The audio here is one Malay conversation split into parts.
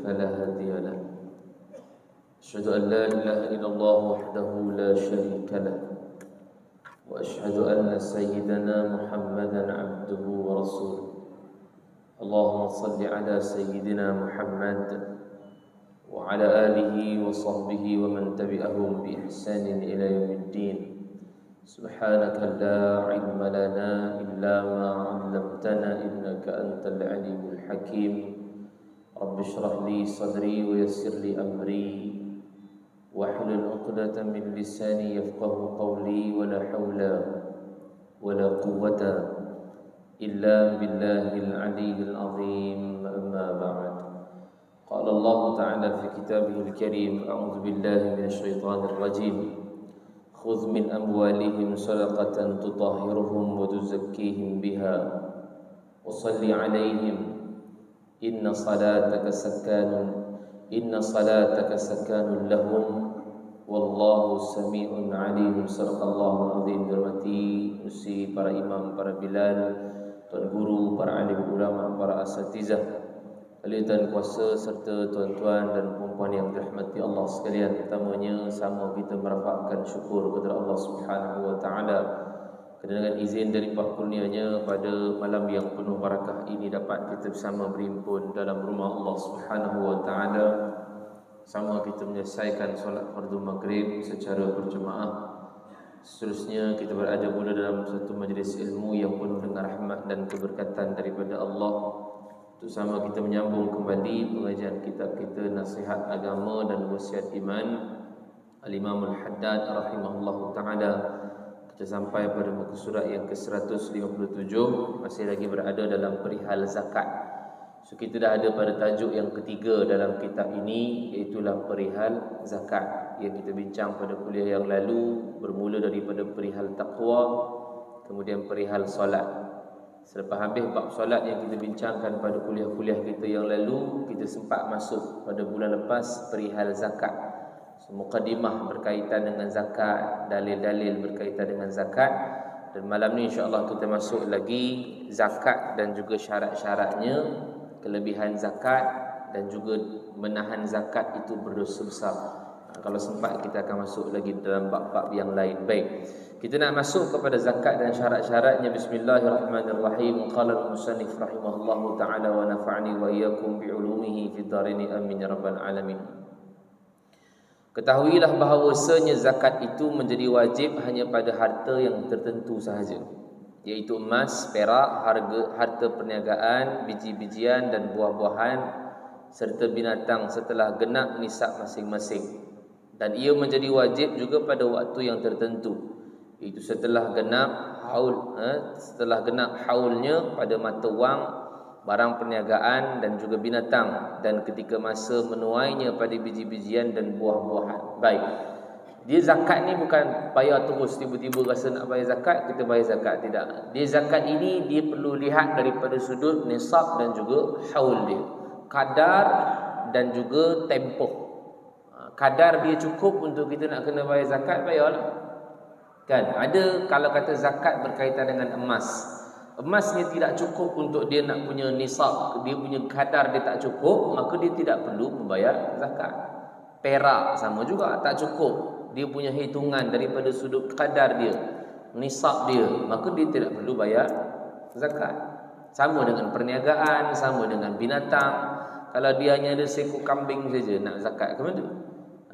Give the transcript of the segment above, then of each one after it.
فلا هادي له. أشهد أن لا إله إلا الله وحده لا شريك له، وأشهد أن سيدنا محمدا عبده ورسوله. اللهم صل على سيدنا محمد وعلى آله وصحبه ومن تبعهم بإحسان إلى يوم الدين. سبحانك لا علم لنا إلا ما علمتنا إنك أنت العليم الحكيم. رب اشرح لي صدري ويسر لي أمري واحلل عقدة من لساني يفقه قولي ولا حول ولا قوة إلا بالله العلي العظيم. أما بعد، قال الله تعالى في كتابه الكريم: أعوذ بالله من الشيطان الرجيم. خذ من أموالهم صدقة تطهرهم وتزكيهم بها وصل عليهم إن صلاتك سكان لهم والله سميع عليم. صدق الله العظيم. Dihormati usi para imam, para bilal, tuan guru, para alim ulama, para asatizah, ahli dan kuasa serta tuan-tuan dan puan-puan yang dirahmati Allah sekalian. Pertamanya sama kita merafakkan syukur kepada Allah Subhanahu wa taala kerana dengan izin daripada kurnianya pada malam yang penuh barakah ini dapat kita bersama berhimpun dalam rumah Allah Subhanahu wa taala. Sama kita menyelesaikan solat fardu maghrib secara berjemaah. Seterusnya kita berada pula dalam satu majlis ilmu yang penuh dengan rahmat dan keberkatan daripada Allah. Untuk sama kita menyambung kembali pengajian kitab kita Nasihat Agama dan Wasiat Iman Al-Imam Al-Haddad rahimahullahu ta'ala. Kita sampai pada muka surat yang ke-157. Masih lagi berada dalam perihal zakat. So kita dah ada pada tajuk yang ketiga dalam kitab ini, iaitulah perihal zakat yang kita bincang pada kuliah yang lalu, bermula daripada perihal taqwa, kemudian perihal solat. Selepas habis bab solat yang kita bincangkan pada kuliah-kuliah kita yang lalu, kita sempat masuk pada bulan lepas perihal zakat. So, mukadimah berkaitan dengan zakat, dalil-dalil berkaitan dengan zakat. Dan malam ni insya-Allah kita masuk lagi zakat dan juga syarat-syaratnya, kelebihan zakat dan juga menahan zakat itu berdosa besar. Kalau sempat kita akan masuk lagi dalam bab-bab yang lain. Baik, kita nak masuk kepada zakat dan syarat-syaratnya. Bismillahirrahmanirrahim. Qala al-musannif rahimahullahu ta'ala wa nafa'ani wa iyyakum bi'ulumihi fid dharini amin ya rabbal alamin. Ketahuilah bahawasanya zakat itu menjadi wajib hanya pada harta yang tertentu sahaja, iaitu emas, perak, harta perniagaan, biji-bijian dan buah-buahan serta binatang setelah genap nisab masing-masing. Dan ia menjadi wajib juga pada waktu yang tertentu, iaitu setelah genap haulnya pada mata wang, barang perniagaan dan juga binatang, dan ketika masa menuainya pada biji-bijian dan buah-buahan. Baik, dia zakat ni bukan bayar terus tiba-tiba rasa nak bayar zakat kita bayar zakat, tidak. Dia zakat ini dia perlu lihat daripada sudut nisab dan juga haul dia, kadar dan juga tempoh. Kadar dia cukup untuk kita nak kena bayar zakat, bayarlah. Kan ada kalau kata zakat berkaitan dengan emas, emasnya tidak cukup untuk dia nak punya nisab, dia punya kadar dia tak cukup, maka dia tidak perlu membayar zakat. Perak sama juga, tak cukup dia punya hitungan daripada sudut kadar dia, nisab dia, maka dia tidak perlu bayar zakat. Sama dengan perniagaan, sama dengan binatang. Kalau dia hanya ada seekor kambing saja, nak zakat ke mana?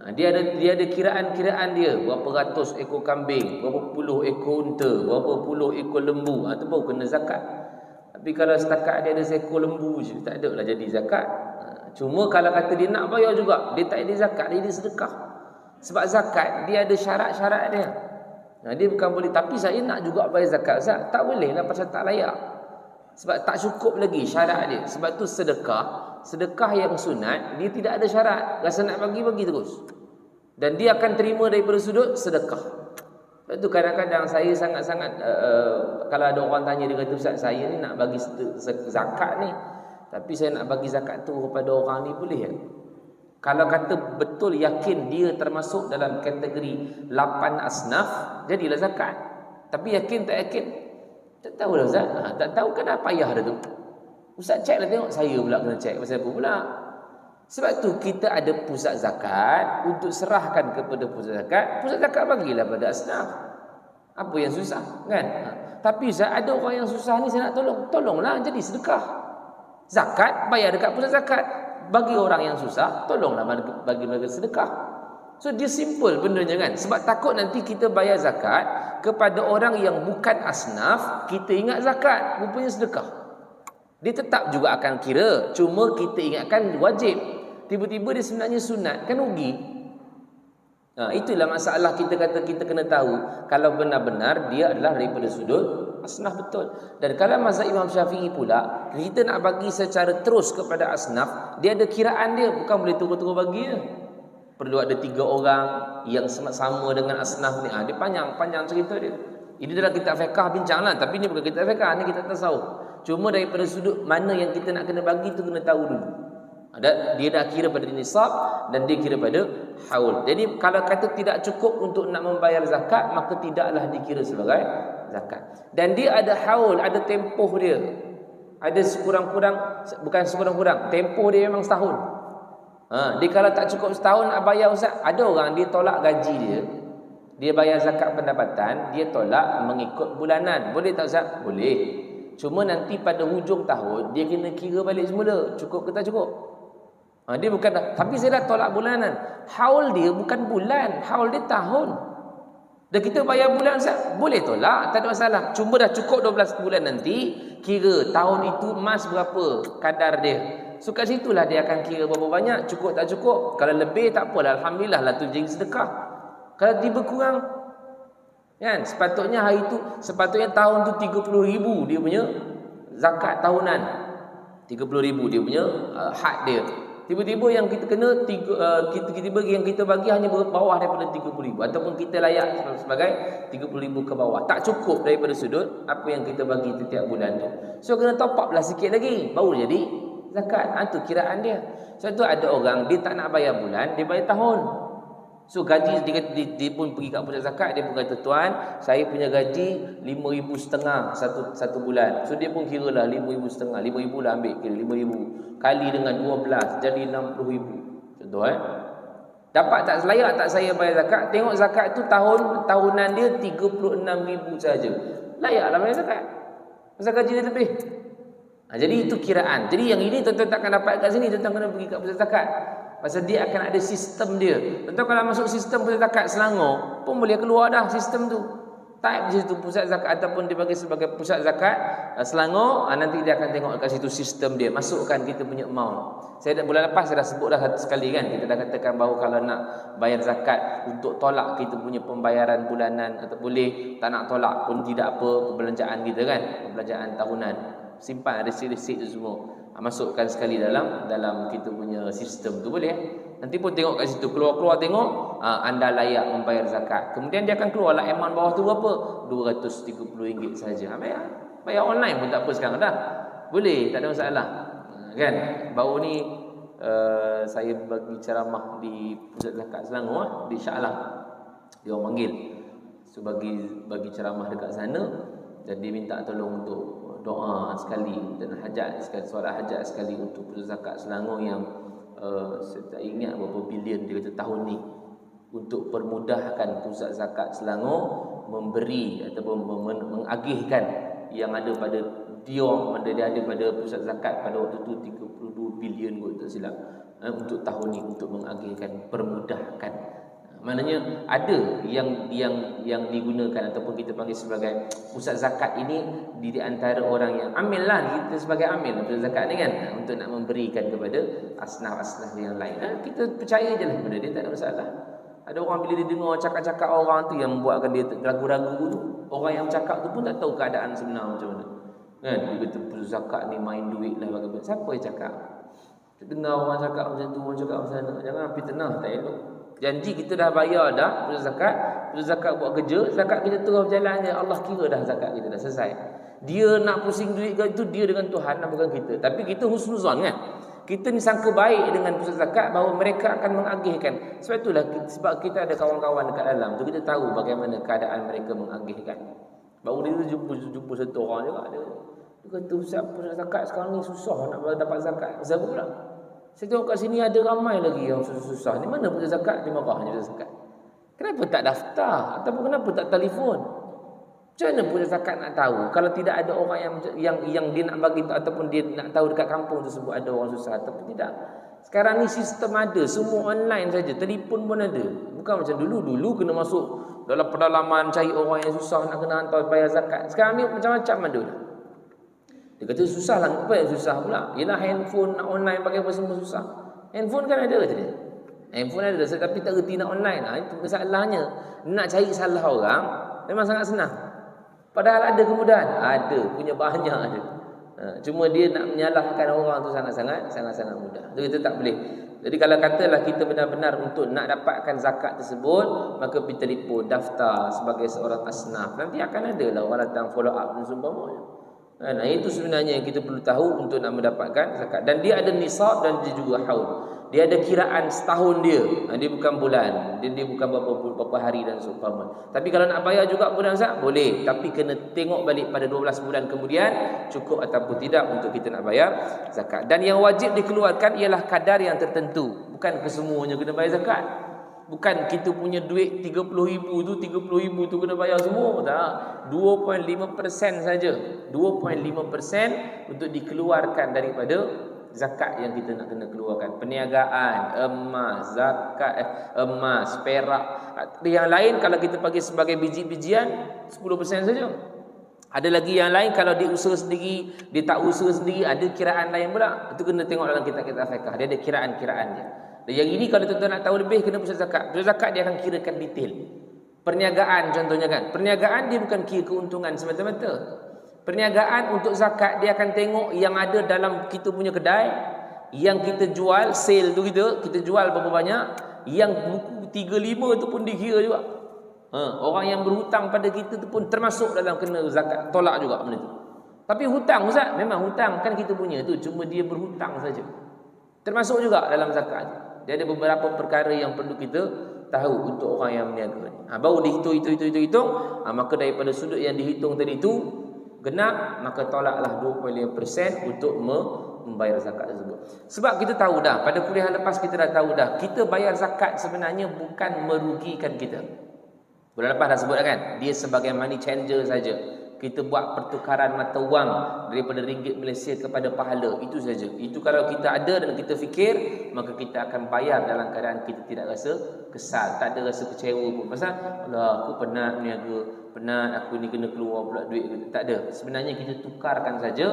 Dia ada kiraan-kiraan dia, berapa ratus ekor kambing, berapa puluh ekor unta, berapa puluh ekor lembu, itu baru kena zakat. Tapi kalau setakat dia ada seekor lembu je, tak ada lah jadi zakat. Cuma kalau kata dia nak bayar juga, dia tak ada zakat, dia ada sedekah. Sebab zakat dia ada syarat-syarat dia. Dia bukan boleh, tapi saya nak juga bayar zakat. Tak boleh lah, pasal tak layak. Sebab tak cukup lagi syarat dia. Sebab tu sedekah yang sunat, dia tidak ada syarat. Rasa nak bagi terus. Dan dia akan terima daripada sudut sedekah. Sebab tu kadang-kadang saya sangat-sangat kalau ada orang tanya, dia kata, Ustaz, saya ni nak bagi zakat ni, tapi saya nak bagi zakat tu kepada orang ni, boleh tak? Kalau kata betul yakin dia termasuk dalam kategori 8 asnaf, jadilah zakat. Tapi yakin tak yakin, tak tahu lah Ustaz. Tak tahu kan apa payah dah tu. Ustaz cek lah, tengok saya pula kena cek. Pasal apa pula? Sebab tu kita ada pusat zakat untuk serahkan kepada pusat zakat. Pusat zakat bagilah pada asnaf. Apa yang susah, kan? Tapi Ustaz, ada orang yang susah ni saya nak tolong. Tolonglah jadi sedekah. Zakat bayar dekat pusat zakat. Bagi orang yang susah, tolonglah bagi mereka sedekah. So dia simple bendanya, kan? Sebab takut nanti kita bayar zakat kepada orang yang bukan asnaf, kita ingat zakat, rupanya sedekah. Dia tetap juga akan kira, cuma kita ingatkan wajib. Tiba-tiba dia sebenarnya sunat, kan rugi. Itulah masalah kita kata kita kena tahu kalau benar-benar dia adalah daripada sudut asnaf betul. Dan kalau mazhab Imam Syafi'i pula, kita nak bagi secara terus kepada asnaf, dia ada kiraan dia, bukan boleh turun-turun bagi dia. Perlu ada 3 orang yang sama dengan asnaf ni. Dia panjang cerita dia. Ini dalam kitab fiqh bincanglah, tapi ni bukan kitab fiqh, ni kita tasawuf. Cuma daripada sudut mana yang kita nak kena bagi tu kena tahu dulu. Dia dah kira pada nisab dan dia kira pada haul. Jadi kalau kata tidak cukup untuk nak membayar zakat, maka tidaklah dikira sebagai zakat. Dan dia ada haul, ada tempoh dia. Ada bukan sekurang-kurang, tempoh dia memang setahun. Dia kalau tak cukup setahun nak bayar, Ustaz, ada orang dia tolak gaji dia. Dia bayar zakat pendapatan, dia tolak mengikut bulanan. Boleh tak, Ustaz? Boleh. Cuma nanti pada hujung tahun dia kena kira balik semula, cukup ke tak cukup. Dia bukan, tapi saya dah tolak bulanan. Haul dia bukan bulan, haul dia tahun. Dan kita bayar bulan, Ustaz, boleh tolak, tak ada masalah. Cuma dah cukup 12 bulan nanti, kira tahun itu emas berapa kadar dia. So kat situlah dia akan kira berapa banyak, cukup tak cukup. Kalau lebih tak apalah, alhamdulillah lah, tu jadi sedekah. Kalau tiba kurang, kan, sepatutnya tahun tu 30,000 dia punya zakat tahunan. 30,000 dia punya had dia. Tiba-tiba yang kita kena yang kita bagi hanya bawah daripada 30,000, ataupun kita layak sebagai 30,000 ke bawah. Tak cukup daripada sudut apa yang kita bagi setiap bulan tu. So kena top up lah sikit lagi, baru jadi zakat. Itu kiraan dia. So tu ada orang dia tak nak bayar bulan, dia bayar tahun. So gaji dia pun pergi kat pusat zakat, dia pun kata, tuan, saya punya gaji 5,500 satu bulan. So dia pun kira lah 5,500, 5,000 lah ambil, kira 5,000 kali dengan 12 jadi 60,000. Contoh dapat tak, layak tak saya bayar zakat? Tengok zakat tu tahunan dia 36,000 saja. Layaklah bayar zakat. Pasal gaji dia lebih. Jadi itu kiraan. Jadi yang ini tuan-tuan takkan dapat kat sini, tuan-tuan kena pergi kat pusat zakat. Pasal dia akan ada sistem dia. Tentu kalau masuk sistem pusat zakat Selangor pun boleh keluar dah sistem tu. Type di situ pusat zakat ataupun dia bagi sebagai pusat zakat Selangor, nanti dia akan tengok kat situ sistem dia. Masukkan kita punya amount. Bulan lepas saya dah sebut dah satu sekali, kan. Kita dah katakan bahawa kalau nak bayar zakat untuk tolak kita punya pembayaran bulanan, atau boleh, tak nak tolak pun tidak apa, perbelanjaan kita, kan, perbelanjaan tahunan. Simpan resit-resit tu semua. Masukkan sekali dalam kita punya sistem tu, boleh. Nanti pun tengok kat situ, keluar-keluar tengok anda layak membayar zakat. Kemudian dia akan keluarlah amount bawah tu berapa? RM230 saja. Bayar online pun tak apa sekarang dah. Boleh, tak ada masalah. Kan? Baru ni saya bagi ceramah di Pusat Zakat Selangor, di Shah Alam. Dia orang panggil. So bagi ceramah dekat sana, dan dia minta tolong untuk doa sekali dan hajat sekali, solat hajat sekali untuk Pusat Zakat Selangor yang saya tak ingat berapa bilion dia kata tahun ni, untuk permudahkan Pusat Zakat Selangor memberi ataupun mengagihkan yang ada pada dia ada pada Pusat Zakat pada waktu tu 32 bilion kot tak silap, untuk tahun ni, untuk mengagihkan, permudahkan. Maknanya ada yang digunakan ataupun kita panggil sebagai pusat zakat ini di antara orang yang amil lah, kita sebagai amil pusat zakat ni, kan, untuk nak memberikan kepada asnaf-asnaf yang lain. Kita percaya je lah benda dia, tak ada masalah. Ada orang bila dia dengar cakap-cakap orang tu yang membuatkan dia ragu-ragu tu, orang yang cakap tu pun tak tahu keadaan sebenar macam mana, kan. Dia kata pusat zakat ni main duit lah bagaimana. Siapa yang cakap? Dengar orang cakap macam tu, orang cakap macam mana, jangan fitnah, tak elok. Janji kita dah bayar dah pusat zakat buat kerja, zakat kita terus berjalan je. Allah kira dah zakat kita dah selesai. Dia nak pusing duit ke itu dia dengan Tuhan, bukan kita. Tapi kita husnuzon, kan. Kita ni sangka baik dengan pusat zakat bahawa mereka akan mengagihkan. Sebab itulah sebab kita ada kawan-kawan dekat dalam tu, kita tahu bagaimana keadaan mereka mengagihkan. Baru dia jumpa satu orang juga, dia kata, Ustaz, pusat zakat sekarang ni susah nak dapat zakat. Siapa pula? Saya tengok kat sini ada ramai lagi yang susah-susah. Ni mana punya zakat? Dia marahnya zakat. Kenapa tak daftar? Ataupun kenapa tak telefon? Macam mana punya zakat nak tahu kalau tidak ada orang yang dia nak bagi ataupun dia nak tahu dekat kampung tersebut ada orang susah ataupun tidak. Sekarang ni sistem ada, semua online saja, telefon pun ada. Bukan macam dulu kena masuk dalam pedalaman cari orang yang susah nak kena hantar bayar zakat. Sekarang ni macam-macam ada dah. Dia kata susah lah, apa yang susah pula? Yelah handphone nak online pakai apa semua susah. Handphone kan ada tadi. Handphone ada tapi tak reti nak online. Itu masalahnya. Nak cari salah orang memang sangat senang. Padahal ada kemudahan. Ada, punya banyak ada. Cuma dia nak menyalahkan orang tu sangat-sangat mudah. Jadi kita tak boleh. Jadi kalau katalah kita benar-benar untuk nak dapatkan zakat tersebut, maka pergi telefon, daftar sebagai seorang asnaf. Nanti akan ada lah orang datang follow up dan seumpamanya. Nah, itu sebenarnya yang kita perlu tahu untuk nak mendapatkan zakat. Dan dia ada nisab dan dia juga haul. Dia ada kiraan setahun dia. Dia bukan bulan. Dia bukan berapa hari dan seumpama. Tapi kalau nak bayar juga bulan zakat, boleh. Tapi kena tengok balik pada 12 bulan kemudian cukup ataupun tidak untuk kita nak bayar zakat. Dan yang wajib dikeluarkan ialah kadar yang tertentu. Bukan kesemuanya kena bayar zakat. Bukan kita punya duit 30,000 tu 30,000 tu kena bayar semua. Tak. 2.5% saja. 2.5% untuk dikeluarkan daripada zakat yang kita nak kena keluarkan. Perniagaan, emas, zakat, emas, perak. Yang lain kalau kita bagi sebagai biji-bijian 10% saja. Ada lagi yang lain kalau dia usaha sendiri, dia tak usaha sendiri, ada kiraan lain pula. Itu kena tengok dalam kitab-kitab fiqh. Dia ada kiraan-kiraan dia. Dan yang ini kalau tuan-tuan nak tahu lebih kena pusat zakat. Pusat zakat dia akan kirakan detail. Perniagaan contohnya kan. Perniagaan dia bukan kira keuntungan semata-mata. Perniagaan untuk zakat dia akan tengok yang ada dalam kita punya kedai, yang kita jual, sale tu kita jual berapa banyak, yang buku 35 tu pun dikira juga. Orang yang berhutang pada kita tu pun termasuk dalam kena zakat, tolak juga benda tu. Tapi hutang Ustaz, memang hutang kan kita punya tu, cuma dia berhutang saja. Termasuk juga dalam zakat. Dia ada beberapa perkara yang perlu kita tahu untuk orang yang berniaga ni. Baru dihitung, maka daripada sudut yang dihitung tadi tu genap, maka tolaklah 2.5% untuk membayar zakat tersebut. Sebab kita tahu dah, pada kuliah lepas kita dah tahu dah, kita bayar zakat sebenarnya bukan merugikan kita. Bulan lepas dah sebut dah kan, dia sebagai money changer saja. Kita buat pertukaran mata wang daripada ringgit Malaysia kepada pahala, itu saja. Itu kalau kita ada dan kita fikir, maka kita akan bayar dalam keadaan kita tidak rasa kesal, tak ada rasa kecewa pun. Pasal alah aku penat berniaga, penat aku ni kena keluar pula duit. Tak ada. Sebenarnya kita tukarkan saja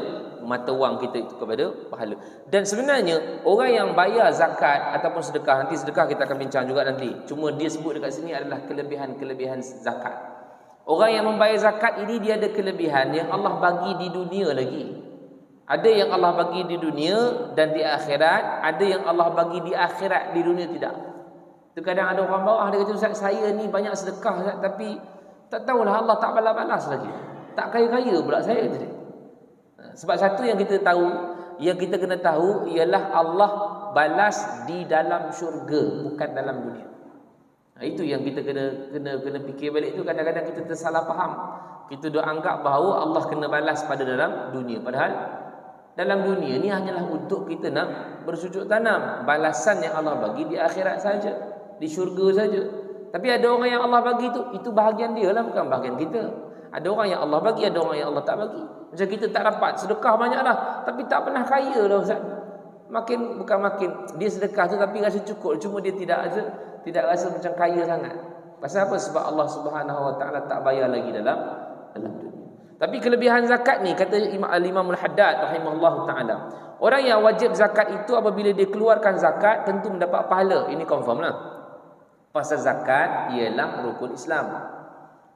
mata wang kita itu kepada pahala. Dan sebenarnya orang yang bayar zakat ataupun sedekah, nanti sedekah kita akan bincang juga nanti. Cuma dia sebut dekat sini adalah kelebihan-kelebihan zakat. Orang yang membayar zakat ini dia ada kelebihan yang Allah bagi di dunia lagi. Ada yang Allah bagi di dunia dan di akhirat, ada yang Allah bagi di akhirat, di dunia tidak. Terkadang ada orang bawah dia kata, Ustaz saya ni banyak sedekah Ustaz, tapi tak tahulah Allah tak balas-balas lagi. Tak kaya-kaya pula saya tadi. Sebab satu yang kita tahu, yang kita kena tahu ialah Allah balas di dalam syurga, bukan dalam dunia. Itu yang kita kena fikir balik tu. Kadang-kadang kita tersalah faham. Kita dah anggap bahawa Allah kena balas pada dalam dunia. Padahal dalam dunia ni hanyalah untuk kita nak bersujud tanam. Balasan yang Allah bagi di akhirat saja, di syurga saja. Tapi ada orang yang Allah bagi tu, itu bahagian dia lah, bukan bahagian kita. Ada orang yang Allah bagi, ada orang yang Allah tak bagi. Macam kita tak dapat sedekah banyak dah, tapi tak pernah kaya dah Ustaz. Makin dia sedekah tu tapi rasa cukup, cuma dia tidak rasa macam kaya sangat. Pasal apa? Sebab Allah Subhanahu Wa Taala tak bayar lagi dalam dunia. Tapi kelebihan zakat ni, kata Imam Al-Haddad rahimahullahu taala, orang yang wajib zakat itu apabila dia keluarkan zakat tentu mendapat pahala. Ini confirm lah. Pasal zakat ialah rukun Islam.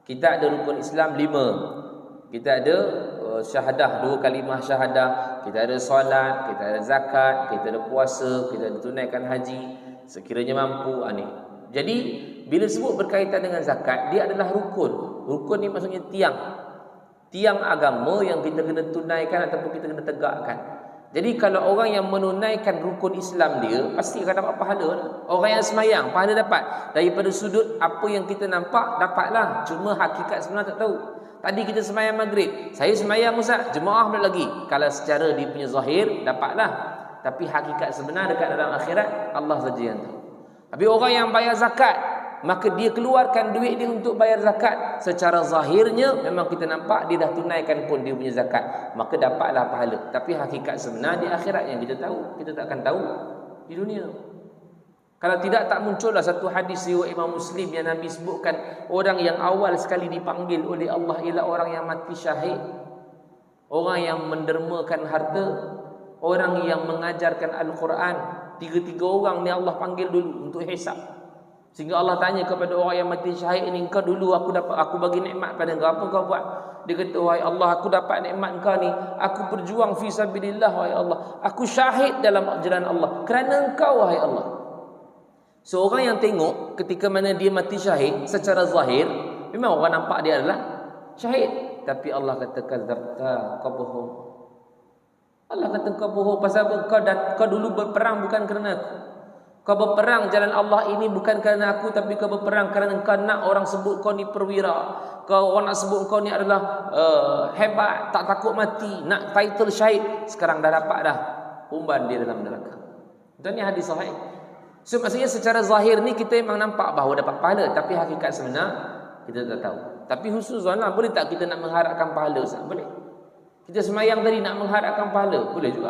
Kita ada rukun Islam 5. Kita ada syahadah, 2 kalimah syahadah, kita ada solat, kita ada zakat, kita ada puasa, kita ada tunaikan haji sekiranya mampu. Ni. Jadi bila sebut berkaitan dengan zakat, dia adalah rukun. Rukun ni maksudnya tiang agama yang kita kena tunaikan ataupun kita kena tegakkan. Jadi kalau orang yang menunaikan rukun Islam dia, pasti akan dapat pahala. Orang yang semayang, pahala dapat. Daripada sudut apa yang kita nampak, dapatlah. Cuma hakikat sebenarnya tak tahu. Tadi kita semayang maghrib, saya semayang Ustaz, jemaah pula lagi. Kalau secara dia punya zahir, dapatlah. tapi hakikat sebenar dekat dalam akhirat Allah saja yang tahu. Tapi orang yang bayar zakat, maka dia keluarkan duit dia untuk bayar zakat. Secara zahirnya memang kita nampak dia dah tunaikan pun dia punya zakat, maka dapatlah pahala. Tapi hakikat sebenar di akhirat yang kita tahu, kita tak akan tahu di dunia. Kalau tidak, tak muncullah satu hadis riwayat Imam Muslim yang Nabi sebutkan orang yang awal sekali dipanggil oleh Allah ialah orang yang mati syahid, orang yang mendermakan harta, orang yang mengajarkan Al-Quran. Tiga-tiga orang ni Allah panggil dulu untuk hisab. Sehingga Allah tanya kepada orang yang mati syahid ini, "Engkau dulu aku bagi nikmat pada engkau, apa kau buat?" Dia kata, "Wahai Allah, aku dapat nikmat engkau ni, aku berjuang fi sabilillah wahai Allah. Aku syahid dalam jalan Allah kerana engkau wahai Allah." Seorang yang tengok ketika mana dia mati syahid secara zahir, memang orang nampak dia adalah syahid, tapi Allah kata kadzabta, kau bohong. Allah kata kau bohong pasal apa? Kau dulu berperang bukan kerana aku. Kau berperang jalan Allah ini bukan kerana aku, tapi kau berperang kerana kau nak orang sebut kau ni perwira. Kau orang nak sebut kau ni adalah hebat, tak takut mati, nak title syahid. Sekarang dah dapat dah, umban dia dalam neraka. Itu ni hadis sahih. So maksudnya secara zahir ni kita memang nampak bahawa dapat pahala, tapi hakikat sebenar kita tak tahu. Tapi husnuzan, boleh tak kita nak mengharapkan pahala, Ustaz? Boleh. Kita semayang tadi nak mengharapkan pahala, boleh juga.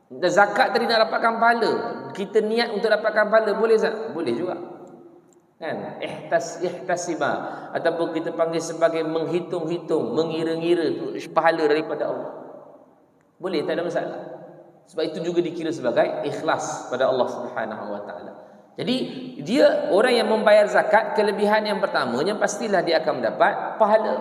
Dan zakat tadi nak dapatkan pahala, kita niat untuk dapatkan pahala, boleh Ustaz? Boleh juga. Kan? Ihtasiba, ataupun kita panggil sebagai menghitung-hitung, mengira-ngira pahala daripada Allah. Boleh, tak ada masalah. Sebab itu juga dikira sebagai ikhlas pada Allah Subhanahu wa taala. Jadi dia orang yang membayar zakat, kelebihan yang pertamanya pastilah dia akan mendapat pahala.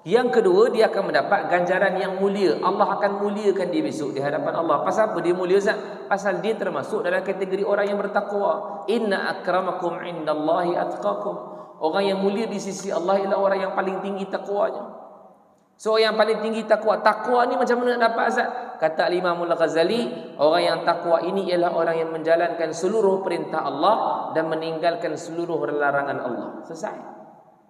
Yang kedua, dia akan mendapat ganjaran yang mulia. Allah akan muliakan dia besok di hadapan Allah. Pasal apa dia mulia, Ustaz? Pasal dia termasuk dalam kategori orang yang bertakwa. Inna akramakum indallahi atqakum. Orang yang mulia di sisi Allah ialah orang yang paling tinggi takwanya. So yang paling tinggi takwa. Takwa ni macam mana nak dapat, Ustaz? Kata Imam Al-Ghazali, orang yang takwa ini ialah orang yang menjalankan seluruh perintah Allah dan meninggalkan seluruh larangan Allah. Selesai.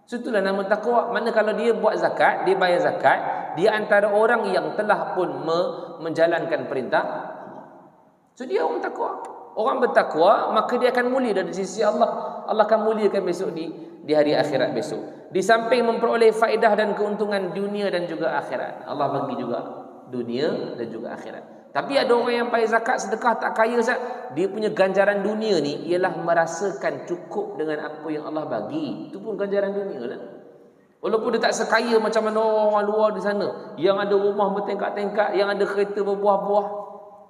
So itulah nama takwa. Mana kalau dia buat zakat, dia bayar zakat, dia antara orang yang telah pun menjalankan perintah Allah. So dia orang takwa. Orang bertakwa, maka dia akan mulia dari sisi Allah. Allah akan muliakan besok di hari akhirat besok. Di samping memperoleh faedah dan keuntungan dunia dan juga akhirat, Allah bagi juga dunia dan juga akhirat. Tapi ada orang yang bayar zakat, sedekah, tak kaya, Ustaz. Dia punya ganjaran dunia ni ialah merasakan cukup dengan apa yang Allah bagi. Itu pun ganjaran dunia lah. Walaupun dia tak sekaya macam mana orang luar di sana, yang ada rumah bertingkat-tingkat, yang ada kereta berbuah-buah,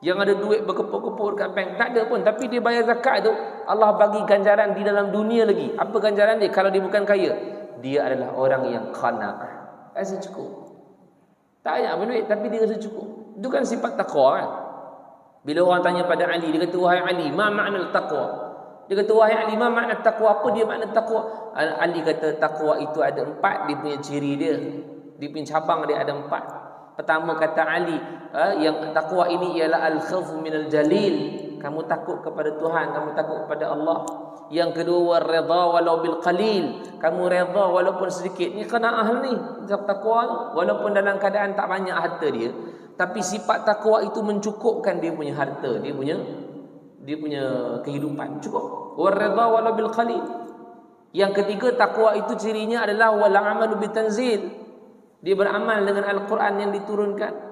yang ada duit berkepuk-kepuk dekat bank, tak ada pun. Tapi dia bayar zakat tu, Allah bagi ganjaran di dalam dunia lagi. Apa ganjaran dia? Kalau dia bukan kaya, dia adalah orang yang qana'ah, rasa cukup. Tak banyak duit tapi dia rasa cukup. Itu kan sifat takwa kan. Bila orang tanya pada Ali, dia kata, "Wahai Ali, ma makna taqwa?" Dia kata, "Wahai Ali, ma makna taqwa?" Apa dia makna takwa? Ali kata, takwa itu ada 4, dia punya ciri dia. Dia punya cabang dia ada 4. Pertama kata Ali, yang takwa ini ialah al-khawfu minal jalil. Kamu takut kepada Tuhan, kamu takut kepada Allah. Yang kedua, redha walau bil qalil. Kamu redha walaupun sedikit. Ni qanaah ni, takwa. Walaupun dalam keadaan tak banyak harta dia, tapi sifat takwa itu mencukupkan dia punya harta, dia punya kehidupan cukup. Wa redha walau bil qalil. Yang ketiga, takwa itu cirinya adalah wal amalu bitanzil. Dia beramal dengan Al-Quran yang diturunkan.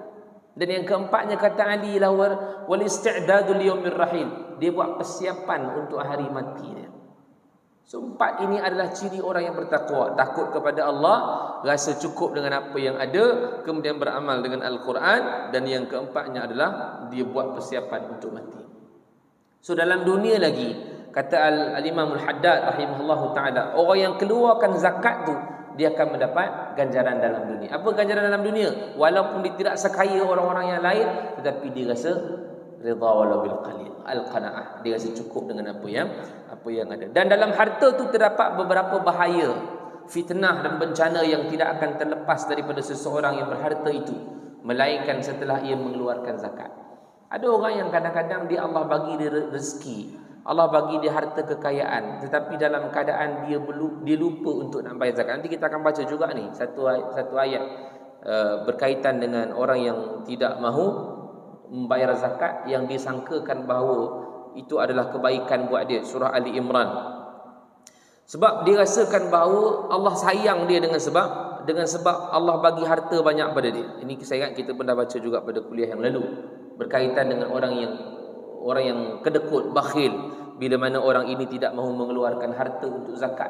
Dan yang keempatnya kata Ali lah wal isti'dadu liyaumir rahil. Dia buat persiapan untuk hari mati dia. So 4 ini adalah ciri orang yang bertakwa. Takut kepada Allah, rasa cukup dengan apa yang ada, kemudian beramal dengan Al-Quran, dan yang keempatnya adalah dia buat persiapan untuk mati. So dalam dunia lagi, kata Al-Imam Al-Haddad rahimahullahu ta'ala, orang yang keluarkan zakat tu, dia akan mendapat ganjaran dalam dunia. Apa ganjaran dalam dunia? Walaupun dia tidak sekaya orang-orang yang lain, tetapi dia rasa ridha walau bil qalil, al-qanaah. Dia rasa cukup dengan apa yang ada. Dan dalam harta tu terdapat beberapa bahaya, fitnah dan bencana yang tidak akan terlepas daripada seseorang yang berharta itu, melainkan setelah ia mengeluarkan zakat. Ada orang yang kadang-kadang dia Allah bagi dia rezeki, Allah bagi dia harta kekayaan, tetapi dalam keadaan dia lupa untuk nak bayar zakat. Nanti kita akan baca juga ni satu ayat berkaitan dengan orang yang tidak mahu membayar zakat yang disangkakan bahawa itu adalah kebaikan buat dia. Surah Ali Imran. Sebab dia rasakan bahawa Allah sayang dia dengan sebab Allah bagi harta banyak pada dia. Ini saya ingat kita pernah baca juga pada kuliah yang lalu, berkaitan dengan orang yang kedekut, bakhil, bila mana orang ini tidak mahu mengeluarkan harta untuk zakat.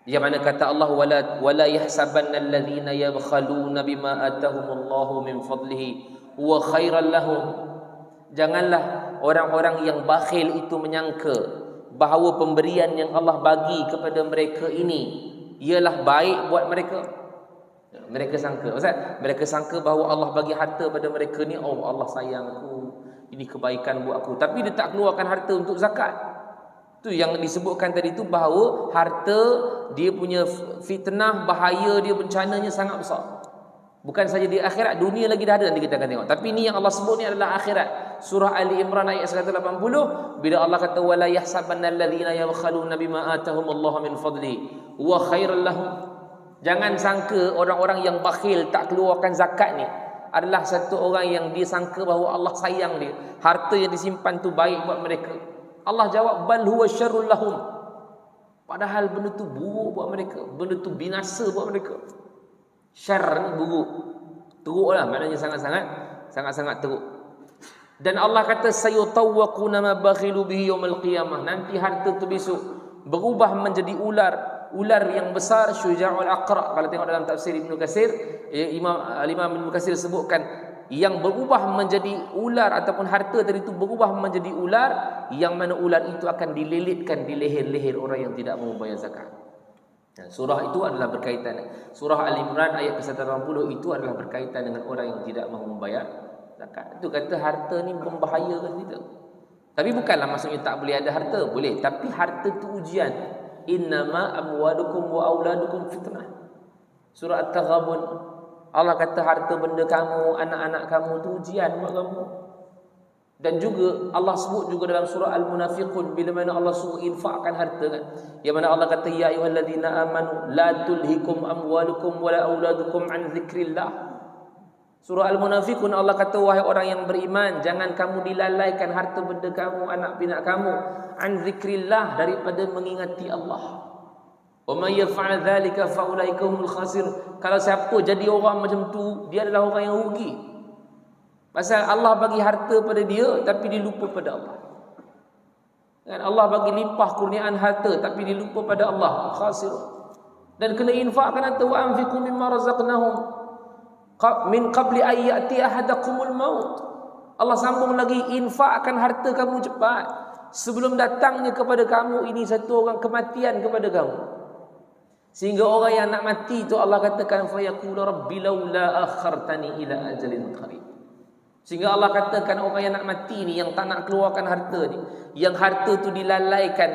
Yang mana kata Allah, wala yahsabanna alladhina yabkhaluna bima atahumullahu min fadlihi huwa khairan lahum. Janganlah orang-orang yang bakhil itu menyangka bahawa pemberian yang Allah bagi kepada mereka ini ialah baik buat mereka. Mereka sangka, mereka sangka bahawa Allah bagi harta pada mereka ni, oh Allah sayang aku, ini kebaikan buat aku, tapi dia tak keluarkan harta untuk zakat. Tu yang disebutkan tadi tu, bahawa harta dia punya fitnah, bahaya dia, bencananya sangat besar. Bukan saja di akhirat, dunia lagi dah ada, nanti kita akan tengok. Tapi ni yang Allah sebut ni adalah akhirat. Surah Ali Imran ayat 180, bila Allah kata wala yahsabanna alladhina yabkhaluna bima atahumullahu min fadli huwa khairan lahum. Jangan sangka orang-orang yang bakhil, tak keluarkan zakat ni adalah satu orang yang dia sangka bahawa Allah sayang dia, harta yang disimpan tu baik buat mereka. Allah jawab bal huwa syarrul lahum. Padahal benda tu buruk buat mereka, benda tu binasa buat mereka. Syar ni buruk, teruklah, maknanya sangat-sangat teruk. Dan Allah kata sayutawwaquna ma bakhilu bihi yaumil qiyamah. Nanti harta tu besok berubah menjadi ular yang besar, syuja'ul aqra. Kalau tengok dalam tafsir Ibnu Katsir, Imam Ibnu Katsir sebutkan yang berubah menjadi ular, ataupun harta tadi itu berubah menjadi ular, yang mana ular itu akan dililitkan di leher-leher orang yang tidak mau bayar zakat. Surah itu adalah berkaitan, surah Al-Imran ayat ke-180 itu adalah berkaitan dengan orang yang tidak mahu membayar zakat. Itu kata harta ni membahayakan kita. Tapi bukanlah maksudnya tak boleh ada harta, boleh. Tapi harta itu ujian. Innama amwalukum wa auladukum fitnah. Surah At-Taghabun, Allah kata harta benda kamu, anak-anak kamu itu ujian buat kamu. Dan juga Allah sebut juga dalam surah Al-Munafiqun, bila mana Allah suruh infakkan harta kan. Yang mana Allah kata ya ayyuhalladzina amanu la tulhikum amwalukum wala auladukum an dzikrillah. Surah Al-Munafiqun Allah kata wahai orang yang beriman, jangan kamu dilalaikan harta benda kamu, anak pinak kamu, an dzikrillah, daripada mengingati Allah. Wa may yaf'al dzalika fa ulaika humul khasirun. Kalau siapa jadi orang macam tu, dia adalah orang yang rugi. Pasal Allah bagi harta pada dia, tapi dia lupa pada Allah. Dan Allah bagi limpah kurniaan harta, tapi dia lupa pada Allah. Khasir. Dan kena infakkan harta. Wa anfiqu mimma razaqnahum min qabli an ya'ti ahadakumul maut. Allah sambung lagi, infakkan harta kamu cepat sebelum datangnya kepada kamu ini satu orang kematian kepada kamu. Sehingga orang yang nak mati itu Allah katakan fa yaqulu rabbi laula akhartani ila ajalin qarib. Sehingga Allah katakan orang yang nak mati ni, yang tak nak keluarkan harta ni, yang harta tu dilalaikan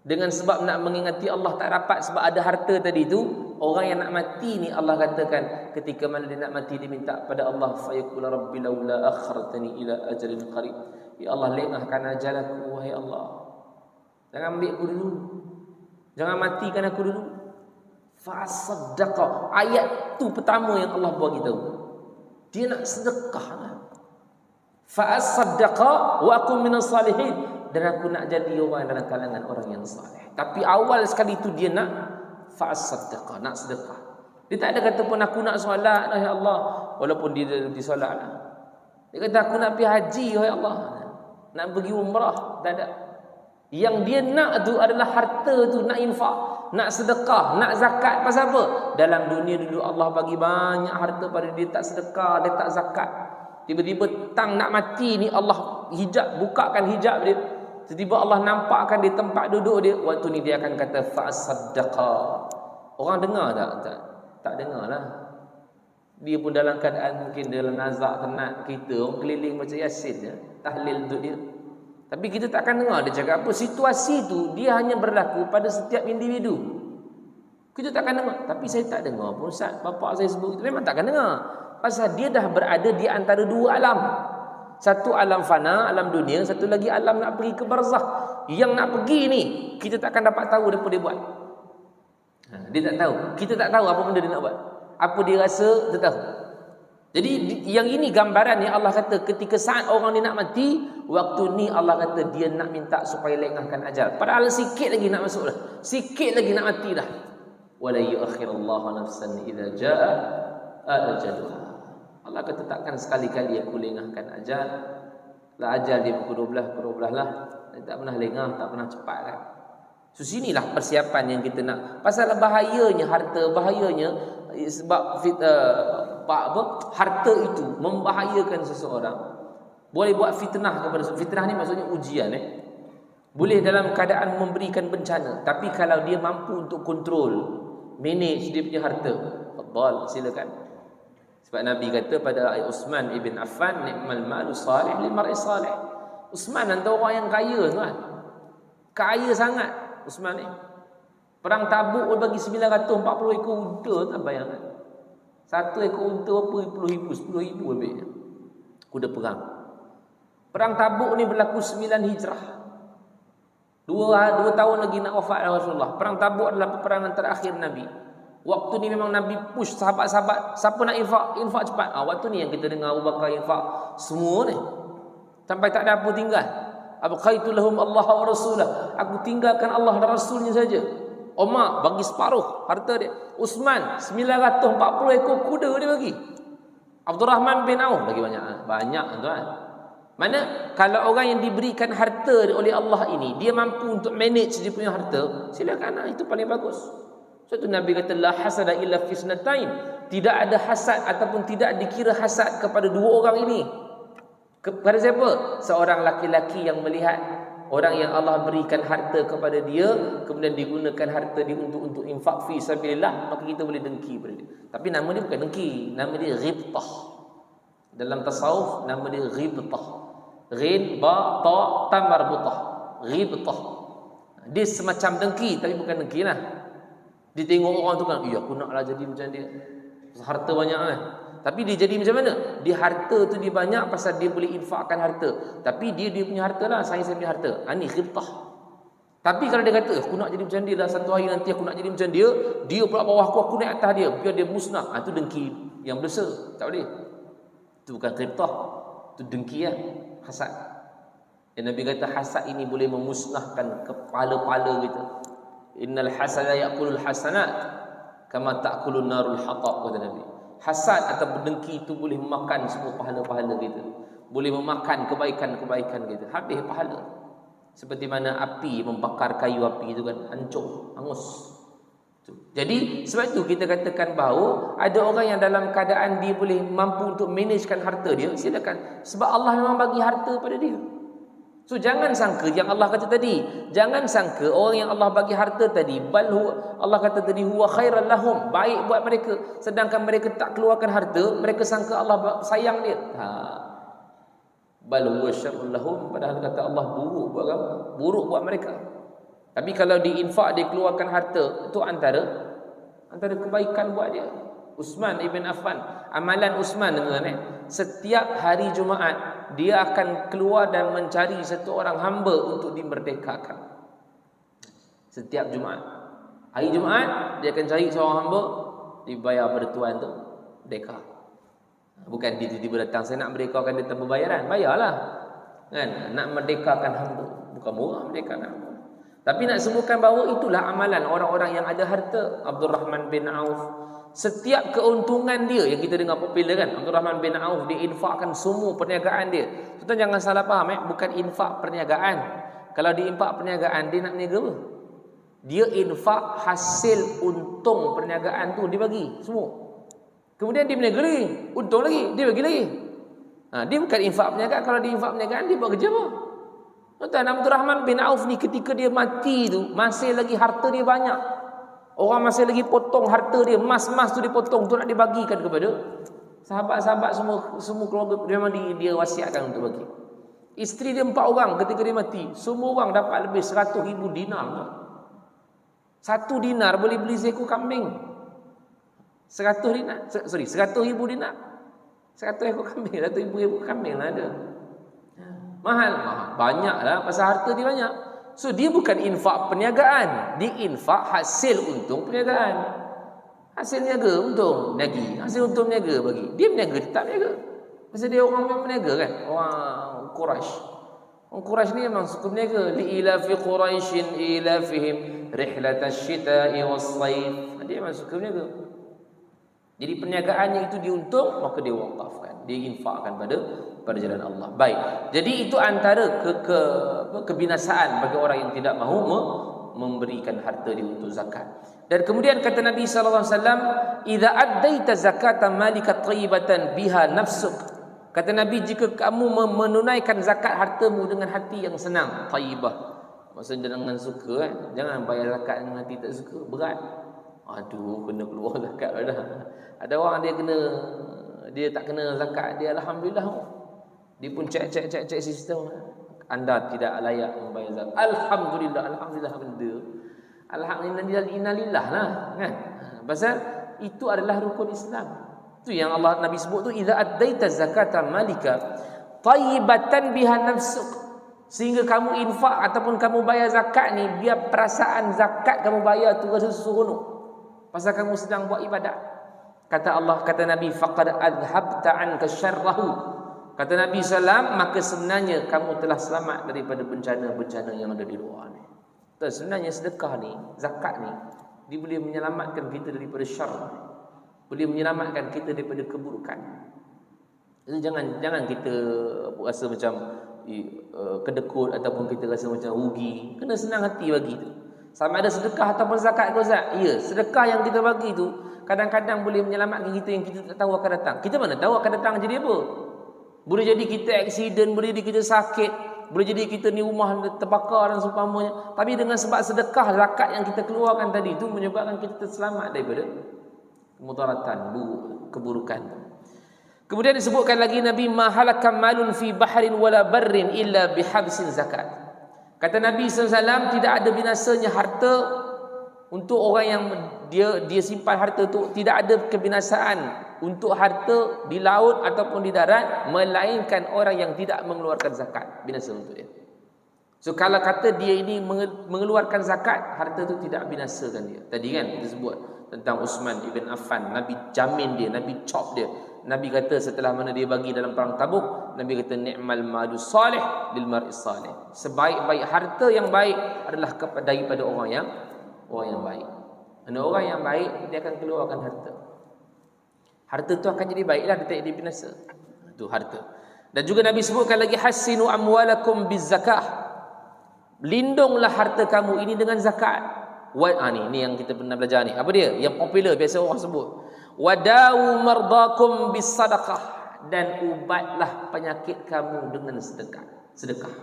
dengan sebab nak mengingati Allah, tak dapat sebab ada harta tadi tu, orang yang nak mati ni Allah katakan ketika mana dia nak mati, dia minta pada Allah fa yaqulu rabbi laula akhartani ila ajalin qarib. Ya Allah, lengahkan ajal aku wahai Allah. Jangan ambil aku dulu. Jangan matikan aku dulu. Fa saddaqa. Ayat tu pertama yang Allah bagi tahu. Dia nak sedekah. Fa saddaqa wa akum minas salihin. Dan aku nak jadi orang dalam kalangan orang yang saleh. Tapi awal sekali tu dia nak fa saddaqa, nak sedekah. Dia tak ada kata pun aku nak solat ya Allah, walaupun dia di solat lah. Dia kata aku nak pergi haji ya Allah, nak pergi umrah, tak ada. Yang dia nak tu adalah harta tu, nak infak, nak sedekah, nak zakat. Pasal apa? Dalam dunia dulu Allah bagi banyak harta pada dia, tak sedekah, dia tak zakat. Tiba-tiba tang nak mati ni Allah bukakan hijab dia. Tiba-tiba Allah nampakkan di tempat duduk dia. Waktu ni dia akan kata fa'asaddaqa. Orang dengar tak? Tak dengar lah. Dia pun dalam keadaan mungkin dalam nazak tenat kita, orang keliling macam Yasin ya, tahlil untuk dia. Tapi kita tak akan dengar dia cakap apa. Situasi tu dia hanya berlaku pada setiap individu. Kita tak akan dengar. Tapi saya tak dengar pun Ustaz, bapak saya sebut itu, memang tak akan dengar. Pasal dia dah berada di antara dua alam. Satu alam fana, alam dunia. Satu lagi alam nak pergi ke barzakh. Yang nak pergi ni, kita tak akan dapat tahu apa dia buat. Dia tak tahu. Kita tak tahu apa benda dia nak buat. Apa dia rasa, dia tahu. Jadi yang ini gambaran yang Allah kata ketika saat orang ni nak mati, waktu ni Allah kata dia nak minta supaya lengahkan ajal. Padahal sikit lagi nak masuk dah. Sikit lagi nak mati dah. Wala yuakhirullahu nafsan idza jaa ajaluha. Allah kata takkan sekali-kali aku lengahkan ajal. Lah ajal dia pukul 12 lah. Dia tak pernah lengah, tak pernah cepat kan. So sinilah persiapan yang kita nak. Pasal bahayanya harta, bahayanya sebab harta itu membahayakan seseorang. Boleh buat fitnah kepada seseorang. Fitnah ni maksudnya ujian Boleh dalam keadaan memberikan bencana. Tapi kalau dia mampu untuk kontrol, manage dia punya harta, fadhal, silakan. Sebab Nabi kata pada Uthman ibn Affan, ni'mal malu salih lil mar'i salih. Uthman antara orang yang kaya tuan. Kaya sangat Uthman ni. Perang Tabuk bagi 940 ekor unta, tak bayangkan. Satu ekor unta berapa? 10,000 lebih. Kuda perang. Perang Tabuk ni berlaku 9 Hijrah. Dua tahun lagi nak wafat Rasulullah. Perang Tabuk adalah peperangan terakhir Nabi. Waktu ni memang Nabi push sahabat-sahabat, siapa nak infak cepat. Waktu ni yang kita dengar Abu Bakar infak semua ni. Sampai tak ada apa tinggal. Abqaitu lahum Allah wa rasulah. Aku tinggalkan Allah dan Rasulnya saja. Umar bagi separuh harta dia. Uthman 940 ekor kuda dia bagi. Abdul Rahman bin Auf lagi banyak. Banyak tuan. Mana kalau orang yang diberikan harta oleh Allah ini, dia mampu untuk manage dia punya harta, silakan, itu paling bagus. Sebab tu Nabi kata la hasada illa fi sunatain. Tidak ada hasad ataupun tidak dikira hasad kepada dua orang ini. Kepada siapa? Seorang laki-laki yang melihat orang yang Allah berikan harta kepada dia, kemudian digunakan harta dia untuk infak fi sabilillah, maka kita boleh dengki pada dia. Tapi nama dia bukan dengki, nama dia ghibtah. Dalam tasawuf nama dia ghibtah. Ghin ba ta ta marbutah. Ghibtah. Dia semacam dengki tapi bukan dengki lah. Dia tengok orang tu kan, aku naklah jadi macam dia. Harta banyak kan. Tapi dia jadi macam mana? Dia harta tu dia banyak pasal dia boleh infakkan harta. Tapi dia punya harta lah, saya punya harta. Ini ghibtah. Tapi kalau dia kata, aku nak jadi macam dia lah, satu hari nanti aku nak jadi macam dia, dia pula bawah aku naik atas dia, biar dia musnah. Itu dengki yang besar. Tak boleh. Itu bukan ghibtah. Itu dengki lah. Hasad. Dan Nabi kata hasad ini boleh memusnahkan kepala-pala kita. Innal hasada ya'kulul hasanat kama ta'kulun narul hatab, kata Nabi. Hasad atau dengki itu boleh memakan semua pahala-pahala kita. Boleh memakan kebaikan-kebaikan kita. Habis pahala. Seperti mana api membakar kayu api itu kan, hancur, hangus. Jadi sebab itu kita katakan bahawa ada orang yang dalam keadaan dia boleh mampu untuk managekan harta dia, silakan. Sebab Allah memang bagi harta pada dia. So jangan sangka yang Allah kata tadi, jangan sangka orang yang Allah bagi harta tadi, Allah kata tadi huwa khairan lahum, baik buat mereka, sedangkan mereka tak keluarkan harta, mereka sangka Allah sayang dia. Bal huwa syarrun lahum, padahal kata Allah buruk buat mereka. Tapi kalau diinfak, dia keluarkan harta, itu antara kebaikan buat dia. Uthman ibn Affan, amalan Uthman dengan setiap hari Jumaat dia akan keluar dan mencari satu orang hamba untuk dimerdekakan. Setiap Jumaat, hari Jumaat dia akan cari seorang hamba, dibayar pada tuan tu merdeka. Bukan dia tiba-tiba datang, saya nak merdekakan dia tanpa bayaran, bayarlah kan. Nak merdekakan hamba bukan murah, merdekakan hamba. Tapi nak sebutkan bahawa itulah amalan orang-orang yang ada harta. Abdul Rahman bin Auf, setiap keuntungan dia yang kita dengar popular kan, Abdul Rahman bin Auf, dia infakkan semua perniagaan dia. Tuan jangan salah faham, bukan infak perniagaan. Kalau dia infak perniagaan, dia nak berniaga apa? Dia infak hasil untung perniagaan tu, dia bagi semua. Kemudian dia berniaga lagi, untung lagi, dia bagi lagi. Dia bukan infak perniagaan. Kalau dia infak perniagaan, dia buat kerja apa? Tuan, Abdul Rahman bin Auf ni ketika dia mati tu, masih lagi harta dia banyak. Orang masih lagi potong harta dia, emas-emas tu dipotong, tu nak dibagikan kepada sahabat-sahabat semua keluarga. Memang dia wasiatkan untuk bagi. Isteri dia 4 orang ketika dia mati, semua orang dapat lebih 100,000 dinar. 1 dinar boleh beli seekor kambing. 100 dinar. 100,000 dinar. 100 ekor kambing, 100,000 ekor kambing lah ada. Mahal. Banyaklah pasal harta dia banyak. So dia bukan infak perniagaan, dia infak hasil untung perniagaan. Hasil niaga untung lagi. Hasil untung niaga bagi. Dia berniaga tetap niaga. Pasal dia orang memang berniaga kan. Orang Quraisy. Orang Quraisy ni memang suka berniaga. Li ilafi Quraisyin ilafihim rihlatash shita'i was-sayf. Dia memang suka berniaga. Jadi perniagaannya itu diuntung, maka dia wakafkan, dia infakkan pada jalan Allah. Baik. Jadi itu antara kebinasaan bagi orang yang tidak mahu memberikan harta dia untuk zakat. Dan kemudian kata Nabi sallallahu alaihi wasallam, "Idza addaita zakata malika thayyibatan biha nafsuk." Kata Nabi, jika kamu menunaikan zakat hartamu dengan hati yang senang, thayyibah. Maksudnya dengan suka kan. Jangan bayar zakat dengan hati tak suka, berat. Aduh, kena keluar zakat dah. Ada orang dia tak kena zakat, dia alhamdulillah. Dia pun cek sistem. Anda tidak layak membayar zakat. Alhamdulillah benda. Alhamdulillah lah kan. Pasal itu adalah rukun Islam. Itu yang Allah Nabi sebut tu, idza addaita zakata malika tayyibatan biha nafsuk. Sehingga kamu infak ataupun kamu bayar zakat ni, biar perasaan zakat kamu bayar tu rasa seronok. Pasal kamu sedang buat ibadat. Kata Allah, kata Nabi, faqad adhabta anka syarrahu. Kata Nabi sallam, maka sebenarnya kamu telah selamat daripada bencana-bencana yang ada di luar ni. Dan sebenarnya sedekah ni, zakat ni, dia boleh menyelamatkan kita daripada syarr. Boleh menyelamatkan kita daripada keburukan. Jadi jangan kita rasa macam kedekut ataupun kita rasa macam rugi. Kena senang hati bagi tu. Sama ada sedekah ataupun zakat ke Ustaz? Ya, sedekah yang kita bagi tu kadang-kadang boleh menyelamatkan kita yang kita tak tahu akan datang. Kita mana tahu akan datang jadi apa? Boleh jadi kita aksiden, boleh jadi kita sakit, boleh jadi kita ni rumah terbakar dan seumpamanya. Tapi dengan sebab sedekah zakat yang kita keluarkan tadi itu menyebabkan kita terselamat daripada mudaratan, keburukan. Kemudian disebutkan lagi Nabi, ma halakam malun fi bahrin wala barrin illa bihabsin zakat. Kata Nabi SAW, tidak ada binasanya harta untuk orang yang dia simpan harta tu. Tidak ada kebinasaan untuk harta di laut ataupun di darat, melainkan orang yang tidak mengeluarkan zakat. Binasa untuk dia. So kalau kata dia ini mengeluarkan zakat, harta tu tidak binasakan dia. Tadi kan kita sebut tentang Uthman ibn Affan, Nabi jamin dia, Nabi chop dia. Nabi kata setelah mana dia bagi dalam perang Tabuk, Nabi kata ni'mal malu salih lil mar'i salih. Sebaik-baik harta yang baik adalah daripada orang yang baik. Dan orang yang baik dia akan keluarkan harta. Harta tu akan jadi baiklah, dia tak jadi binasa. Itu harta. Dan juga Nabi sebutkan lagi, hasinu amwalakum bizzakah. Lindunglah harta kamu ini dengan zakat. Ni yang kita pernah belajar ni. Apa dia? Yang popular biasa orang sebut. Wadawu mardakum bis sadaqah, dan ubatlah penyakit kamu dengan sedekah.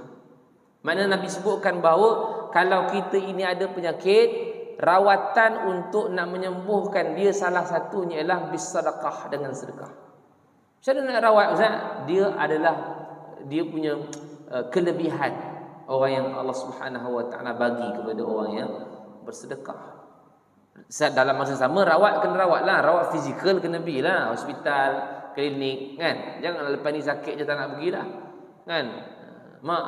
Mana Nabi sebutkan bahawa kalau kita ini ada penyakit, rawatan untuk nak menyembuhkan dia salah satunya ialah bis sadaqah, dengan sedekah. Macam mana nak rawat Ustaz? Dia punya kelebihan orang yang Allah Subhanahu wa taala bagi kepada orang yang bersedekah. Dalam masa sama rawat kena rawatlah, rawat fizikal kena pergilah hospital, klinik kan. Jangan lepas ni sakit je tak nak pergi dah. Kan? Mak,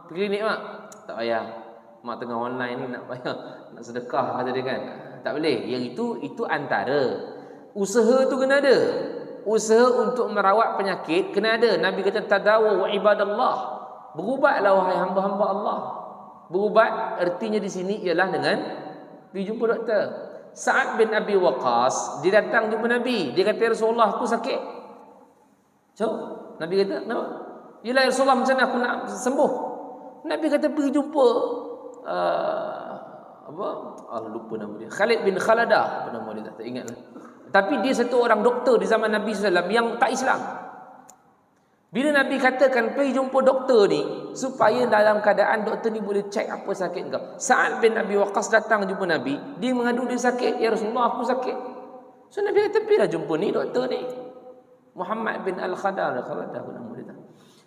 pergi klinik mak. Tak payah. Mak tengah online ni nak payah nak sedekah kata dia kan. Tak boleh. Yang itu antara. Usaha tu kena ada. Usaha untuk merawat penyakit kena ada. Nabi kata tadawu ibadallah. Berubatlah wahai hamba-hamba Allah. Berubat artinya di sini ialah dengan pergi jumpa doktor. Sa'ad bin Abi Waqqas, dia datang jumpa Nabi. Dia kata, ya Rasulullah, aku sakit. So, Nabi kata, kenapa? Yalah ya Rasulullah, macam mana aku nak sembuh? Nabi kata, pergi jumpa lupa nama dia. Khalid bin Khaladah, apa nama dia, tak ingat lah. Tapi dia satu orang doktor di zaman Nabi SAW yang tak Islam. Bila Nabi katakan pergi jumpa doktor ni, supaya dalam keadaan doktor ni boleh cek apa sakit kau. Sa'ad bin Abi Waqqas datang jumpa Nabi, dia mengadu dia sakit, ya Rasulullah aku sakit. So Nabi kata pergilah jumpa ni doktor ni, Muhammad bin Al-Khadar, nama dia.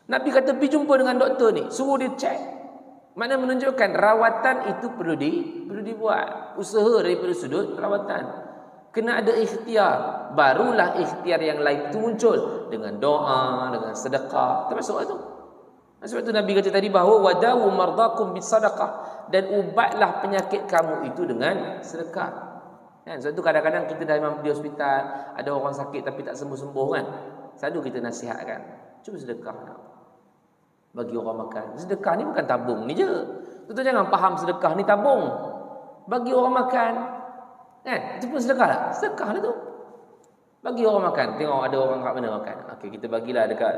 Nabi kata pergi jumpa dengan doktor ni, suruh dia cek. Mana menunjukkan rawatan itu perlu dibuat. Usaha daripada sudut rawatan. Kena ada ikhtiar. Barulah ikhtiar yang lain itu muncul. Dengan doa, dengan sedekah. Termasuk itu. Sebab itu Nabi kata tadi bahawa wadawu mardakum bis sadaqah, dan ubatlah penyakit kamu itu dengan sedekah. Kan? Sebab tu kadang-kadang kita dah memang pergi hospital, ada orang sakit tapi tak sembuh-sembuh kan. Selalu kita nasihatkan, cuba sedekah nak. Bagi orang makan. Sedekah ni bukan tabung ni je. Tuan-tuan jangan faham sedekah ni tabung. Bagi orang makan. Kan? Itu pun sedekah tak? Sedekah lah tu. Bagi orang makan. Tengok ada orang kat mana makan. Okey, kita bagilah dekat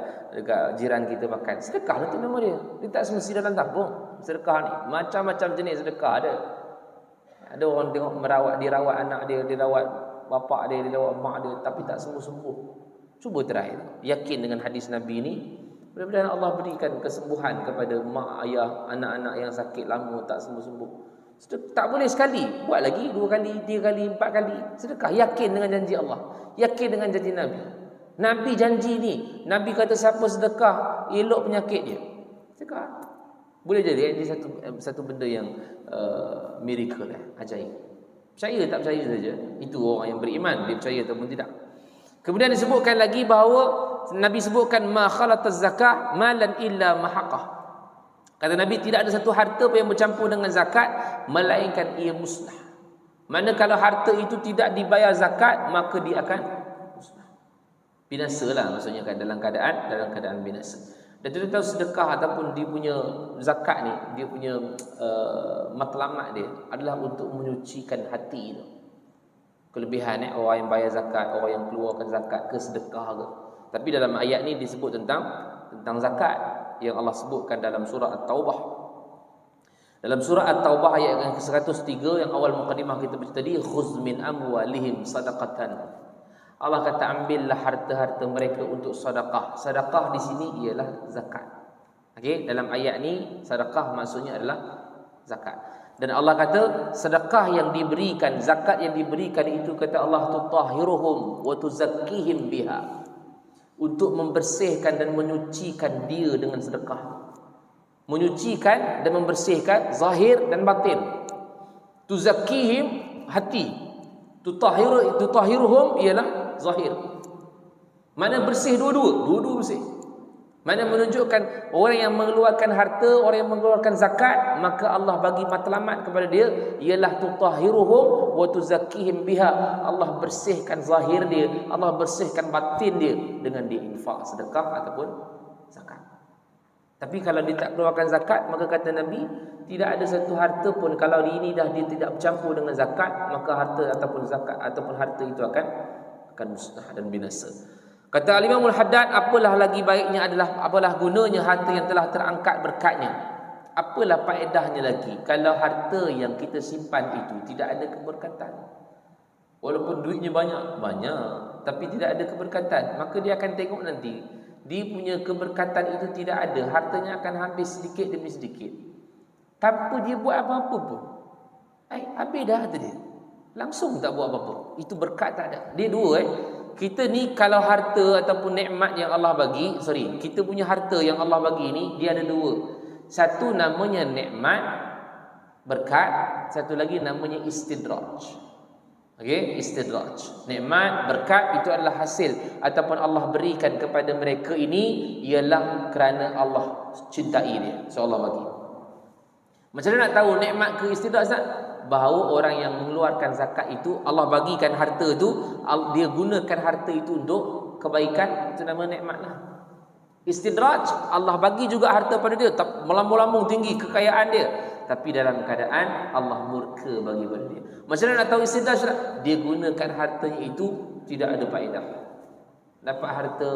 jiran kita makan. Sedekah lah tu nama dia. Dia tak semesti dalam tabung. Sedekah ni. Macam-macam jenis sedekah ada. Ada orang tengok dirawat anak dia, dirawat bapak dia, dirawat mak dia, tapi tak sembuh-sembuh. Cuba try. Yakin dengan hadis Nabi ni, mudah-mudahan Allah berikan kesembuhan kepada mak, ayah, anak-anak yang sakit lama tak sembuh-sembuh. Tak boleh sekali, buat lagi 2 kali, 3 kali, 4 kali. Sedekah, yakin dengan janji Allah, yakin dengan janji Nabi. Nabi janji ni, Nabi kata siapa sedekah elok penyakit dia. Sedekah. Boleh jadi satu benda yang miracle ajaib. Percaya tak percaya saja. Itu orang yang beriman, dia percaya ataupun tidak. Kemudian disebutkan lagi bahawa Nabi sebutkan ma khalataz zakah malan illa mahaqah. Kata Nabi tidak ada satu harta pun yang bercampur dengan zakat melainkan ia musnah. Mana kalau harta itu tidak dibayar zakat maka dia akan musnah. Binasalah maksudnya kan dalam keadaan binasa. Dan kita tahu sedekah ataupun dia punya zakat ni, dia punya matlamat dia adalah untuk menyucikan hati tu. Kelebihan orang yang bayar zakat, orang yang keluarkan zakat ke sedekah ke. Tapi dalam ayat ni disebut tentang zakat yang Allah sebutkan dalam surah At-Taubah. Dalam surah At-Taubah ayat yang ke-103 yang awal mukadimah kita baca tadi, khuz min amwalihim sadaqatan. Allah kata ambillah harta-harta mereka untuk sedekah. Sedekah di sini ialah zakat. Okey, dalam ayat ni sedekah maksudnya adalah zakat. Dan Allah kata sedekah yang diberikan, zakat yang diberikan itu kata Allah tutahhiruhum wa tuzakkihim biha. Untuk membersihkan dan menyucikan dia dengan sedekah. Menyucikan dan membersihkan zahir dan batin. Tuzakkihim hati. Tutahhiruhum ialah zahir. Mana bersih dua-dua bersih. Mana menunjukkan orang yang mengeluarkan harta, orang yang mengeluarkan zakat, maka Allah bagi matlamat kepada dia ialah tutahhiruhum wa tuzakkihim biha. Allah bersihkan zahir dia, Allah bersihkan batin dia dengan dia infak, sedekah ataupun zakat. Tapi kalau dia tak keluarkan zakat, maka kata Nabi, tidak ada satu harta pun kalau ini dah dia tidak bercampur dengan zakat, maka harta ataupun zakat ataupun harta itu akan musnah dan binasa. Kata Al-Imam Al-Haddad, apalah lagi baiknya adalah apalah gunanya harta yang telah terangkat berkatnya. Apalah faedahnya lagi kalau harta yang kita simpan itu tidak ada keberkatan. Walaupun duitnya banyak, tapi tidak ada keberkatan, maka dia akan tengok nanti dia punya keberkatan itu tidak ada, hartanya akan habis sedikit demi sedikit. Tanpa dia buat apa-apa pun. Habis dah harta dia. Langsung tak buat apa-apa. Itu berkat tak ada. Dia dua Kita ni kalau harta ataupun nikmat yang Allah bagi, kita punya harta yang Allah bagi ni, dia ada dua. Satu namanya nikmat, berkat. Satu lagi namanya istidraj. Okey, istidraj. Nikmat, berkat itu adalah hasil ataupun Allah berikan kepada mereka ini ialah kerana Allah cintai dia. So Allah bagi. Macam mana nak tahu nikmat ke istidraj tak? Bahawa orang yang mengeluarkan zakat itu, Allah bagikan harta itu, dia gunakan harta itu untuk kebaikan, itu nama nikmat lah. Istidraj, Allah bagi juga harta pada dia, melambung-lambung tinggi kekayaan dia, tapi dalam keadaan Allah murka bagi pada dia. Macam mana nak tahu istidraj? Dia gunakan hartanya itu tidak ada faedah. Dapat harta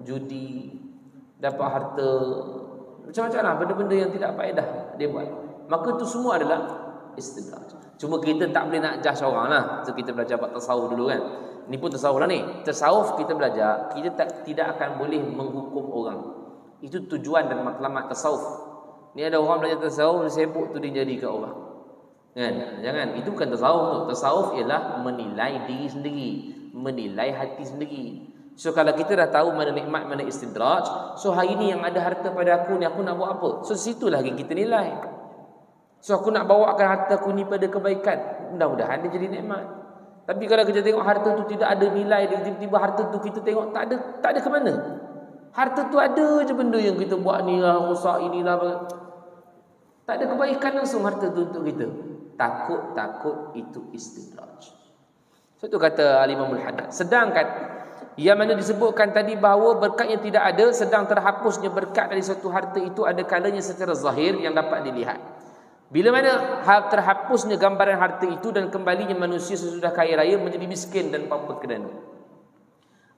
judi, dapat harta macam-macam lah, benda-benda yang tidak faedah dia buat. Maka itu semua adalah istidraj. Cuma kita tak boleh nak judge orang lah. So kita belajar buat tasawuf dulu kan. Ni pun tasawuf lah ni. Tasawuf kita belajar, kita tidak akan boleh menghukum orang. Itu tujuan dan matlamat tasawuf. Ni ada orang belajar tasawuf, dia sibuk tu dia jadikan orang. Kan? Jangan, itu bukan tasawuf tu. Tasawuf ialah menilai diri sendiri, menilai hati sendiri. So kalau kita dah tahu mana nikmat, mana istidraj, so hari ni yang ada harta pada aku ni, aku nak buat apa? So situlah kita nilai. So aku nak bawakan harta aku ni pada kebaikan, mudah-mudahan dia jadi nikmat. Tapi kalau kita tengok harta tu tidak ada nilai, tiba-tiba harta tu kita tengok tak ada ke mana. Harta tu ada je benda yang kita buat ni lah, rosak inilah. Tak ada kebaikan langsung harta tu untuk kita. Takut itu istidraj. Itu kata Al-Imamul Haddad. Sedangkan yang mana disebutkan tadi bahawa berkat yang tidak ada, sedang terhapusnya berkat dari suatu harta itu ada kalanya secara zahir yang dapat dilihat. Bila mana terhapusnya gambaran harta itu dan kembalinya manusia sesudah kaya raya menjadi miskin dan tanpa kedana.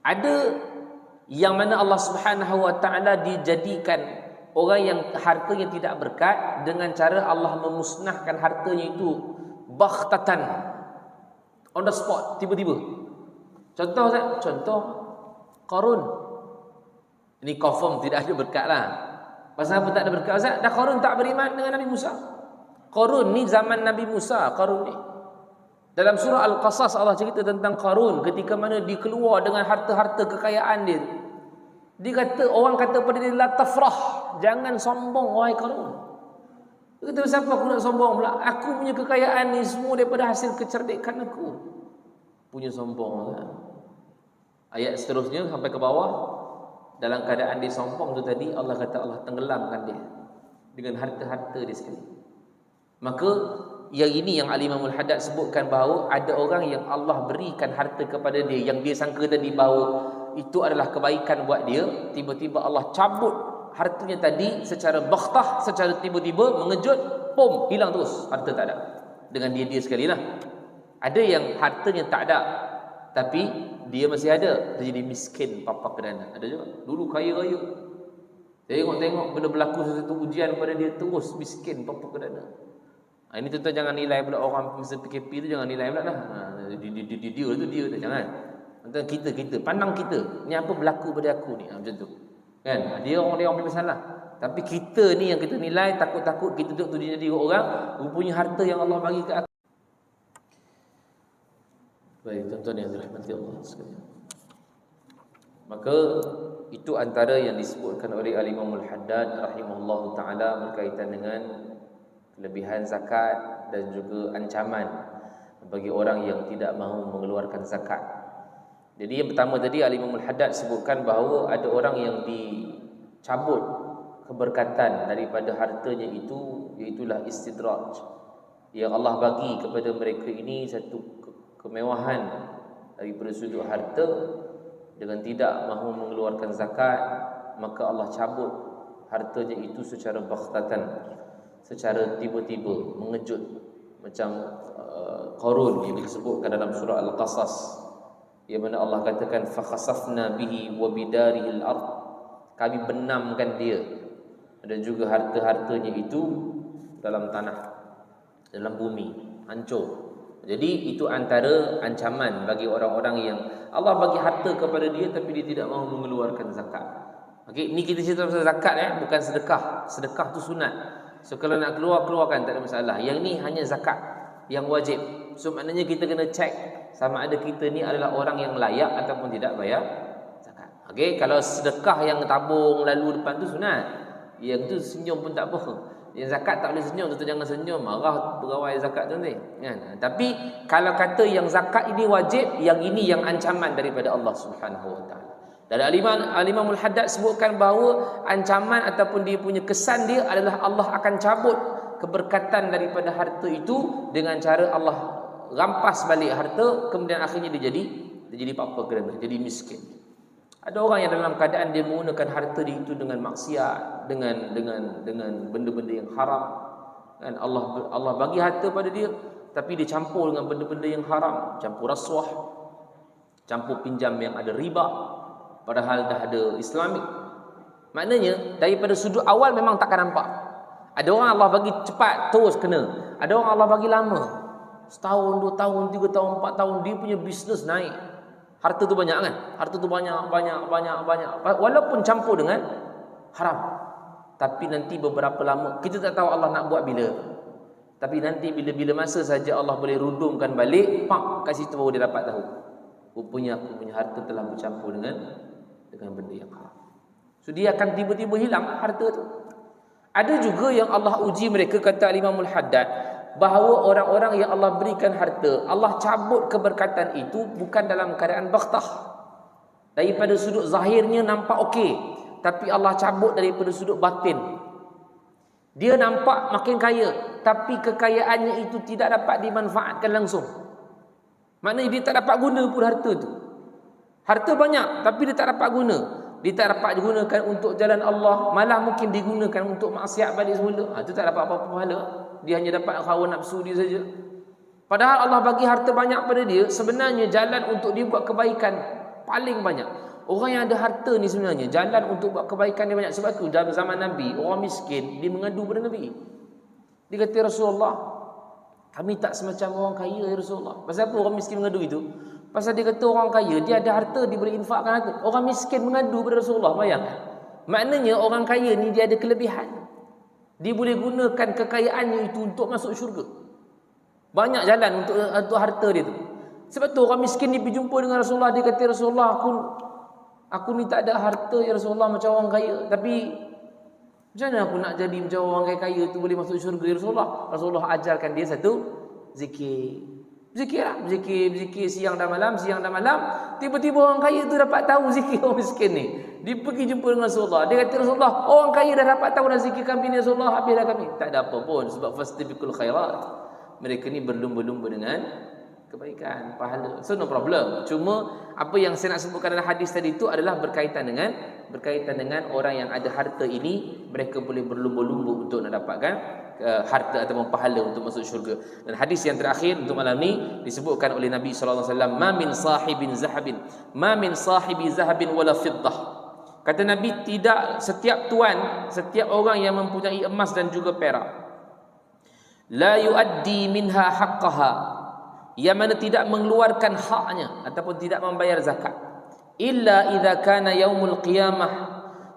Ada yang mana Allah Subhanahu wa taala dijadikan orang yang hartanya tidak berkat dengan cara Allah memusnahkan hartanya itu baghtatan, on the spot, tiba-tiba. Contoh Ustaz, contoh Qarun. Ini confirm tidak ada berkat lah. Pasal apa tak ada berkat Ustaz? Dah Qarun tak beriman dengan Nabi Musa. Qarun ni zaman Nabi Musa, Qarun ni. Dalam surah Al-Qasas Allah cerita tentang Qarun ketika mana dia keluar dengan harta-harta kekayaan dia. Dia kata, orang kata pada dia, la tafrah, jangan sombong wahai Qarun. Dia kata, siapa aku nak sombong pula? Aku punya kekayaan ni semua daripada hasil kecerdikan aku. Punya sombong lah. Ayat seterusnya sampai ke bawah, dalam keadaan dia sombong tu tadi, Allah kata Allah tenggelamkan dia dengan harta-harta dia sekali. Maka yang ini yang Al-Imamul Haddad sebutkan bahawa ada orang yang Allah berikan harta kepada dia yang dia sangka tadi bahawa itu adalah kebaikan buat dia, tiba-tiba Allah cabut hartanya tadi secara baghtah, secara tiba-tiba, mengejut, pom, hilang terus, harta tak ada dengan dia sekali lah. Ada yang hartanya tak ada tapi dia masih ada, dia jadi miskin papa kedana. Ada juga dulu kaya raya, tengok bila berlaku sesuatu ujian pada dia terus miskin papa kedana. Ini tentu jangan nilai pula orang masa PKP tu, jangan nilai pula lah. Dia tu jangan. Tentang kita pandang kita ni apa berlaku pada aku ni, macam tu kan. Dia orang punya masalah, tapi kita ni yang kita nilai, takut-takut kita duduk tu jadi orang rupanya harta yang Allah bagi ke aku. Baik, tuan-tuan yang dirahmati Allah sekalian. Maka itu antara yang disebutkan oleh Al-Imamul Haddad rahimahullahu taala berkaitan dengan kelebihan zakat dan juga ancaman bagi orang yang tidak mahu mengeluarkan zakat. Jadi yang pertama tadi Al-Imamul Haddad sebutkan bahawa ada orang yang dicabut keberkatan daripada hartanya itu, iaitulah istidraj. Yang Allah bagi kepada mereka ini satu kemewahan daripada sudut harta dengan tidak mahu mengeluarkan zakat, maka Allah cabut hartanya itu secara baghtatan, secara tiba-tiba, mengejut, macam Qarun yang disebutkan dalam surah Al-Qasas, yang mana Allah katakan fa khasafna bihi wa bidarihi al-ard, kami benamkan dia dan juga harta-hartanya itu dalam tanah, dalam bumi, hancur. Jadi itu antara ancaman bagi orang-orang yang Allah bagi harta kepada dia tapi dia tidak mahu mengeluarkan zakat. Okey, ni kita cerita pasal zakat bukan sedekah. Sedekah tu sunat. So kalau nak keluarkan tak ada masalah. Yang ni hanya zakat yang wajib. So maknanya kita kena cek sama ada kita ni adalah orang yang layak ataupun tidak bayar zakat. Okey, kalau sedekah yang tabung lalu depan tu sunat. Yang tu senyum pun tak apa. Yang zakat tak boleh senyum, tu jangan senyum, marah pegawai zakat tu nanti kan. Tapi kalau kata yang zakat ini wajib, yang ini yang ancaman daripada Allah Subhanahu wa taala. Dan Al-Imamul Haddad sebutkan bahawa ancaman ataupun dia punya kesan dia adalah Allah akan cabut keberkatan daripada harta itu dengan cara Allah rampas balik harta, kemudian akhirnya dia jadi apa kerana jadi miskin. Ada orang yang dalam keadaan dia menggunakan harta dia itu dengan maksiat, dengan benda-benda yang haram. Kan Allah bagi harta pada dia tapi dia campur dengan benda-benda yang haram, campur rasuah, campur pinjam yang ada riba, padahal dah ada Islamik. Maknanya daripada sudut awal memang takkan nampak. Ada orang Allah bagi cepat terus kena. Ada orang Allah bagi lama. Setahun, 2 tahun, 3 tahun, 4 tahun dia punya bisnes naik. Harta tu banyak kan? Harta tu banyak. Walaupun campur dengan haram. Tapi nanti beberapa lama, kita tak tahu Allah nak buat bila. Tapi nanti bila masa saja Allah boleh rudumkan balik, pak, kat situ baru dia dapat tahu. Rupanya aku punya harta telah bercampur dengan benda yang haram. So dia akan tiba-tiba hilang harta tu. Ada juga yang Allah uji mereka, kata Al-Imamul Haddad, bahawa orang-orang yang Allah berikan harta, Allah cabut keberkatan itu bukan dalam keadaan baghtah. Daripada sudut zahirnya nampak okey, tapi Allah cabut daripada sudut batin. Dia nampak makin kaya, tapi kekayaannya itu tidak dapat dimanfaatkan langsung. Maknanya dia tak dapat guna pun harta tu. Harta banyak tapi dia tak dapat guna. Dia tak dapat digunakan untuk jalan Allah, malah mungkin digunakan untuk maksiat balik semula. Itu tak dapat apa-apa pahala. Dia hanya dapat hawa nafsu dia saja. Padahal Allah bagi harta banyak pada dia, sebenarnya jalan untuk dia buat kebaikan paling banyak. Orang yang ada harta ni sebenarnya jalan untuk buat kebaikan dia banyak. Sebab tu dalam zaman Nabi, orang miskin dia mengadu pada Nabi. Dia kata, Rasulullah, kami tak semacam orang kaya ya Rasulullah. Pasal apa orang miskin mengadu itu? Pasal dia kata orang kaya, dia ada harta, dia boleh infakkan harta. Orang miskin mengadu pada Rasulullah, bayangkan. Maknanya orang kaya ni dia ada kelebihan. Dia boleh gunakan kekayaannya itu untuk masuk syurga. Banyak jalan untuk harta dia tu. Sebab tu orang miskin ni pergi jumpa dengan Rasulullah, dia kata, Rasulullah, aku ni tak ada harta ya Rasulullah macam orang kaya. Tapi macam mana aku nak jadi macam orang kaya tu boleh masuk syurga ya Rasulullah? Rasulullah ajarkan dia satu zikir. Zikir lah. Zikir siang dan malam. Tiba-tiba orang kaya tu dapat tahu zikir orang miskin ni. Dia pergi jumpa dengan Rasulullah. Dia kata, Rasulullah, orang kaya dah dapat tahu dah zikir kami ni Rasulullah, habislah kami. Tak ada apa pun. Sebab fastabiqul khairat. Mereka ni berlumba-lumba dengan kebaikan, pahala. So no problem. Cuma apa yang saya nak sebutkan dalam hadis tadi itu adalah berkaitan dengan orang yang ada harta ini, mereka boleh berlumba-lumba untuk nak dapatkan harta ataupun pahala untuk masuk syurga. Dan hadis yang terakhir untuk malam ni disebutkan oleh Nabi sallallahu alaihi wasallam, ma min sahibi zahabin wala fiddah. Kata Nabi, tidak setiap orang yang mempunyai emas dan juga perak, la yuaddi minha haqqaha, yang mana tidak mengeluarkan haknya ataupun tidak membayar zakat, illa idza kana yaumul qiyamah,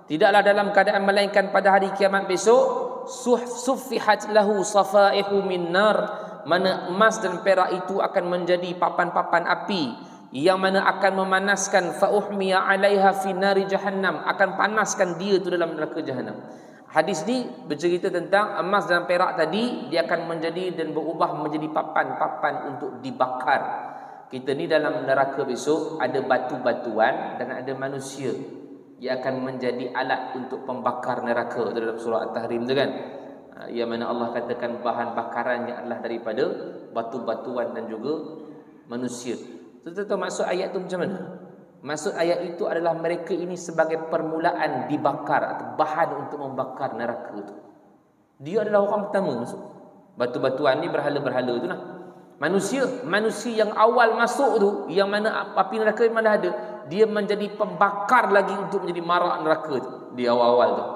tidaklah dalam keadaan melainkan pada hari kiamat besok, suffihat lahu safaihu min nar, mana emas dan perak itu akan menjadi papan-papan api yang mana akan memanaskan, fa uhmiya 'alaiha fi nari jahannam, akan panaskan dia tu dalam neraka jahanam. Hadis ni bercerita tentang emas dan perak tadi, dia akan menjadi dan berubah menjadi papan-papan untuk dibakar. Kita ni dalam neraka besok ada batu-batuan dan ada manusia yang akan menjadi alat untuk pembakar neraka. Itu dalam surah At-Tahrim tu kan, yang mana Allah katakan bahan bakarannya adalah daripada batu-batuan dan juga manusia. Tahu maksud ayat tu macam mana? Maksud ayat itu adalah mereka ini sebagai permulaan dibakar atau bahan untuk membakar neraka itu. Dia adalah orang pertama masuk. Batu-batuan ni berhala-berhala tu lah. Manusia yang awal masuk tu, yang mana api neraka memang dah ada, dia menjadi pembakar lagi untuk menjadi marak neraka tu di awal-awal tu.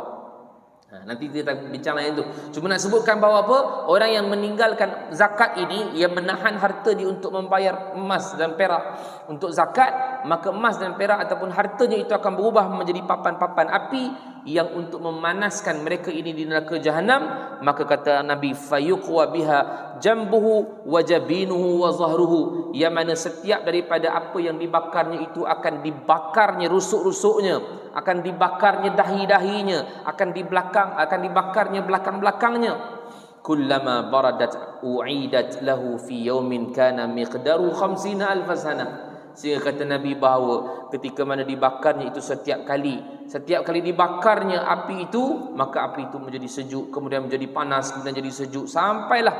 Nanti kita bincang lain tu. Cuma nak sebutkan bahawa apa? Orang yang meninggalkan zakat ini, yang menahan harta dia untuk membayar emas dan perak untuk zakat, maka emas dan perak ataupun hartanya itu akan berubah menjadi papan-papan api yang untuk memanaskan mereka ini di neraka jahanam. Maka kata Nabi, fayuqwa biha jambuhu wa jabinuhu wa zahruhu, yang mana setiap daripada apa yang dibakarnya itu akan dibakarnya rusuk-rusuknya, akan dibakarnya dahi-dahinya, akan dibakarnya belakang-belakangnya. Kullama baradat u'idat lahu fi yawmin kana miqdaru 50,000 sanah. Sehingga kata Nabi bahawa ketika mana dibakarnya itu setiap kali dibakarnya api itu, maka api itu menjadi sejuk, kemudian menjadi panas, kemudian jadi sejuk, sampailah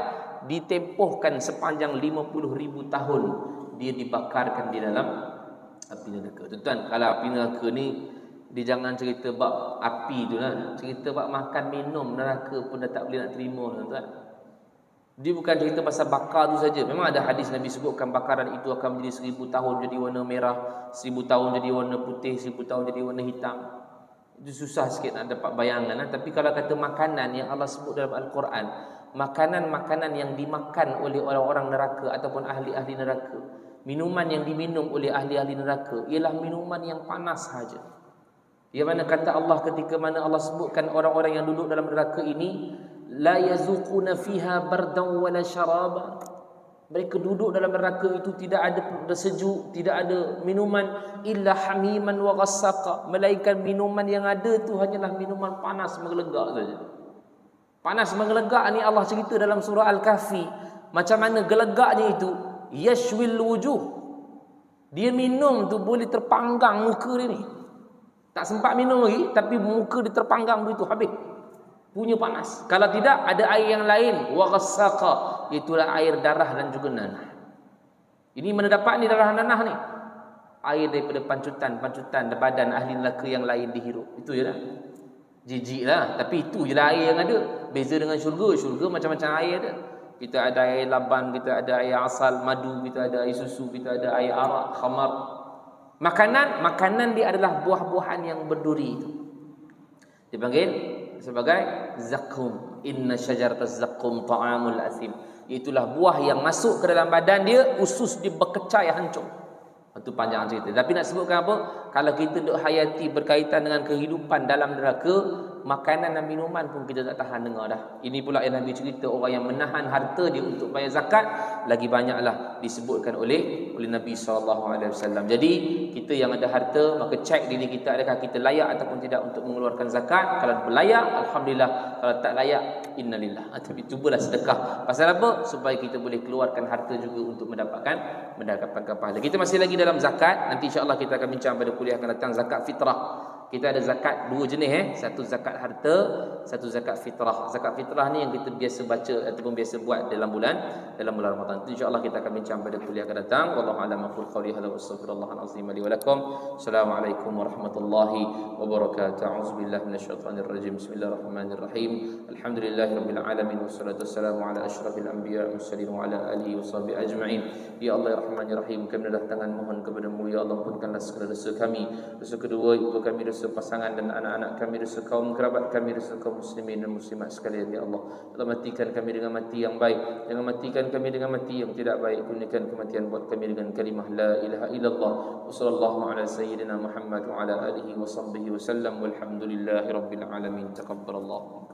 ditempuhkan sepanjang 50,000 tahun dia dibakarkan di dalam api neraka. Tuan-tuan, kalau api neraka ni dia jangan cerita bab api tu lah, cerita bab makan minum neraka pun dah tak boleh nak terima, tuan-tuan. Dia bukan cerita pasal bakar tu saja. Memang ada hadis Nabi sebutkan bakaran itu akan menjadi 1000 tahun jadi warna merah, 1000 tahun jadi warna putih, 1000 tahun jadi warna hitam. Itu susah sikit nak dapat bayangan. Tapi kalau kata makanan yang Allah sebut dalam Al-Quran, makanan-makanan yang dimakan oleh orang-orang neraka ataupun ahli-ahli neraka, minuman yang diminum oleh ahli-ahli neraka ialah minuman yang panas sahaja. Yang mana kata Allah ketika mana Allah sebutkan orang-orang yang duduk dalam neraka ini, la yazuquna fiha bardan wala syaraba. Mereka duduk dalam neraka itu tidak ada sejuk, tidak ada minuman, illa hamiman wa ghassaqa, melainkan minuman yang ada tu hanyalah minuman panas menggelegak saja. Panas menggelegak ni Allah cerita dalam surah Al-Kahfi macam mana gelegaknya itu, yashwil wujuh. Dia minum tu boleh terpanggang muka dia ni. Tak sempat minum lagi, tapi muka dia terpanggang begitu habis. Punya panas. Kalau tidak, ada air yang lain, wa ghassaqa, itulah air darah dan juga nanah. Ini mana dapat ni darah nanah ni? Air daripada pancutan badan ahli neraka yang lain dihirup. Itu je lah. Jijik lah. Tapi itu je lah air yang ada. Beza dengan syurga. Syurga macam-macam air ada. Kita ada air laban, kita ada air asal, madu, kita ada air susu, kita ada air arak, khamar. Makanan dia adalah buah-buahan yang berduri itu. Dipanggil sebagai zakum. Inna syajarataz zakum ta'amul asim. Itulah buah yang masuk ke dalam badan dia, usus dia berkecai hancur. Itu panjang cerita. Tapi nak sebutkan apa? Kalau kita duk hayati berkaitan dengan kehidupan dalam neraka, makanan dan minuman pun kita tak tahan dengar dah. Ini pula yang Nabi cerita orang yang menahan harta dia untuk bayar zakat, lagi banyaklah disebutkan oleh Nabi SAW. Jadi kita yang ada harta, maka cek diri kita adakah kita layak ataupun tidak untuk mengeluarkan zakat. Kalau layak, alhamdulillah. Kalau tak layak, innalillah. Tapi cubalah sedekah. Pasal apa? Supaya kita boleh keluarkan harta juga untuk mendapatkan pahala. Kita masih lagi dalam zakat. Nanti insya-Allah kita akan bincang pada kuliah akan datang zakat fitrah. Kita ada zakat dua jenis Satu zakat harta, satu zakat fitrah. Zakat fitrah ni yang kita biasa baca ataupun biasa buat dalam bulan Ramadan. Insya-Allah kita akan bincang pada kuliah akan datang. Wallahu a'lam aqul qawli hadza wa astaghfirullahal azim li wa lakum. Assalamualaikum warahmatullahi wabarakatuh. A'udzubillahi minasyaitonir rajim. Bismillahirrahmanirrahim. Alhamdulillahirabbil alamin wassalatu wassalamu ala asyrafil anbiya'i mursalin wa ala alihi washabihi ajma'in. Ya Allah ya Rahman ya Rahim, kami datangkan mohon kepada-Mu ya Allah, ampunkanlah segala dosa kami. Dosa kedua ibu kami, dosa pasangan dan anak-anak kami, dosa kaum kerabat kami, dosa kaum muslimin dan muslimat sekalian ya Allah. Allah matikan kami dengan mati yang baik, jangan matikan kami dengan mati yang tidak baik. Kurniakan kematian buat kami dengan kalimah la ilaha illallah. Wa sallallahu ala sayyidina Muhammad wa ala alihi wa sahbihi wa sallam. Walhamdulillahi rabbil alamin. Taqabbalallahu.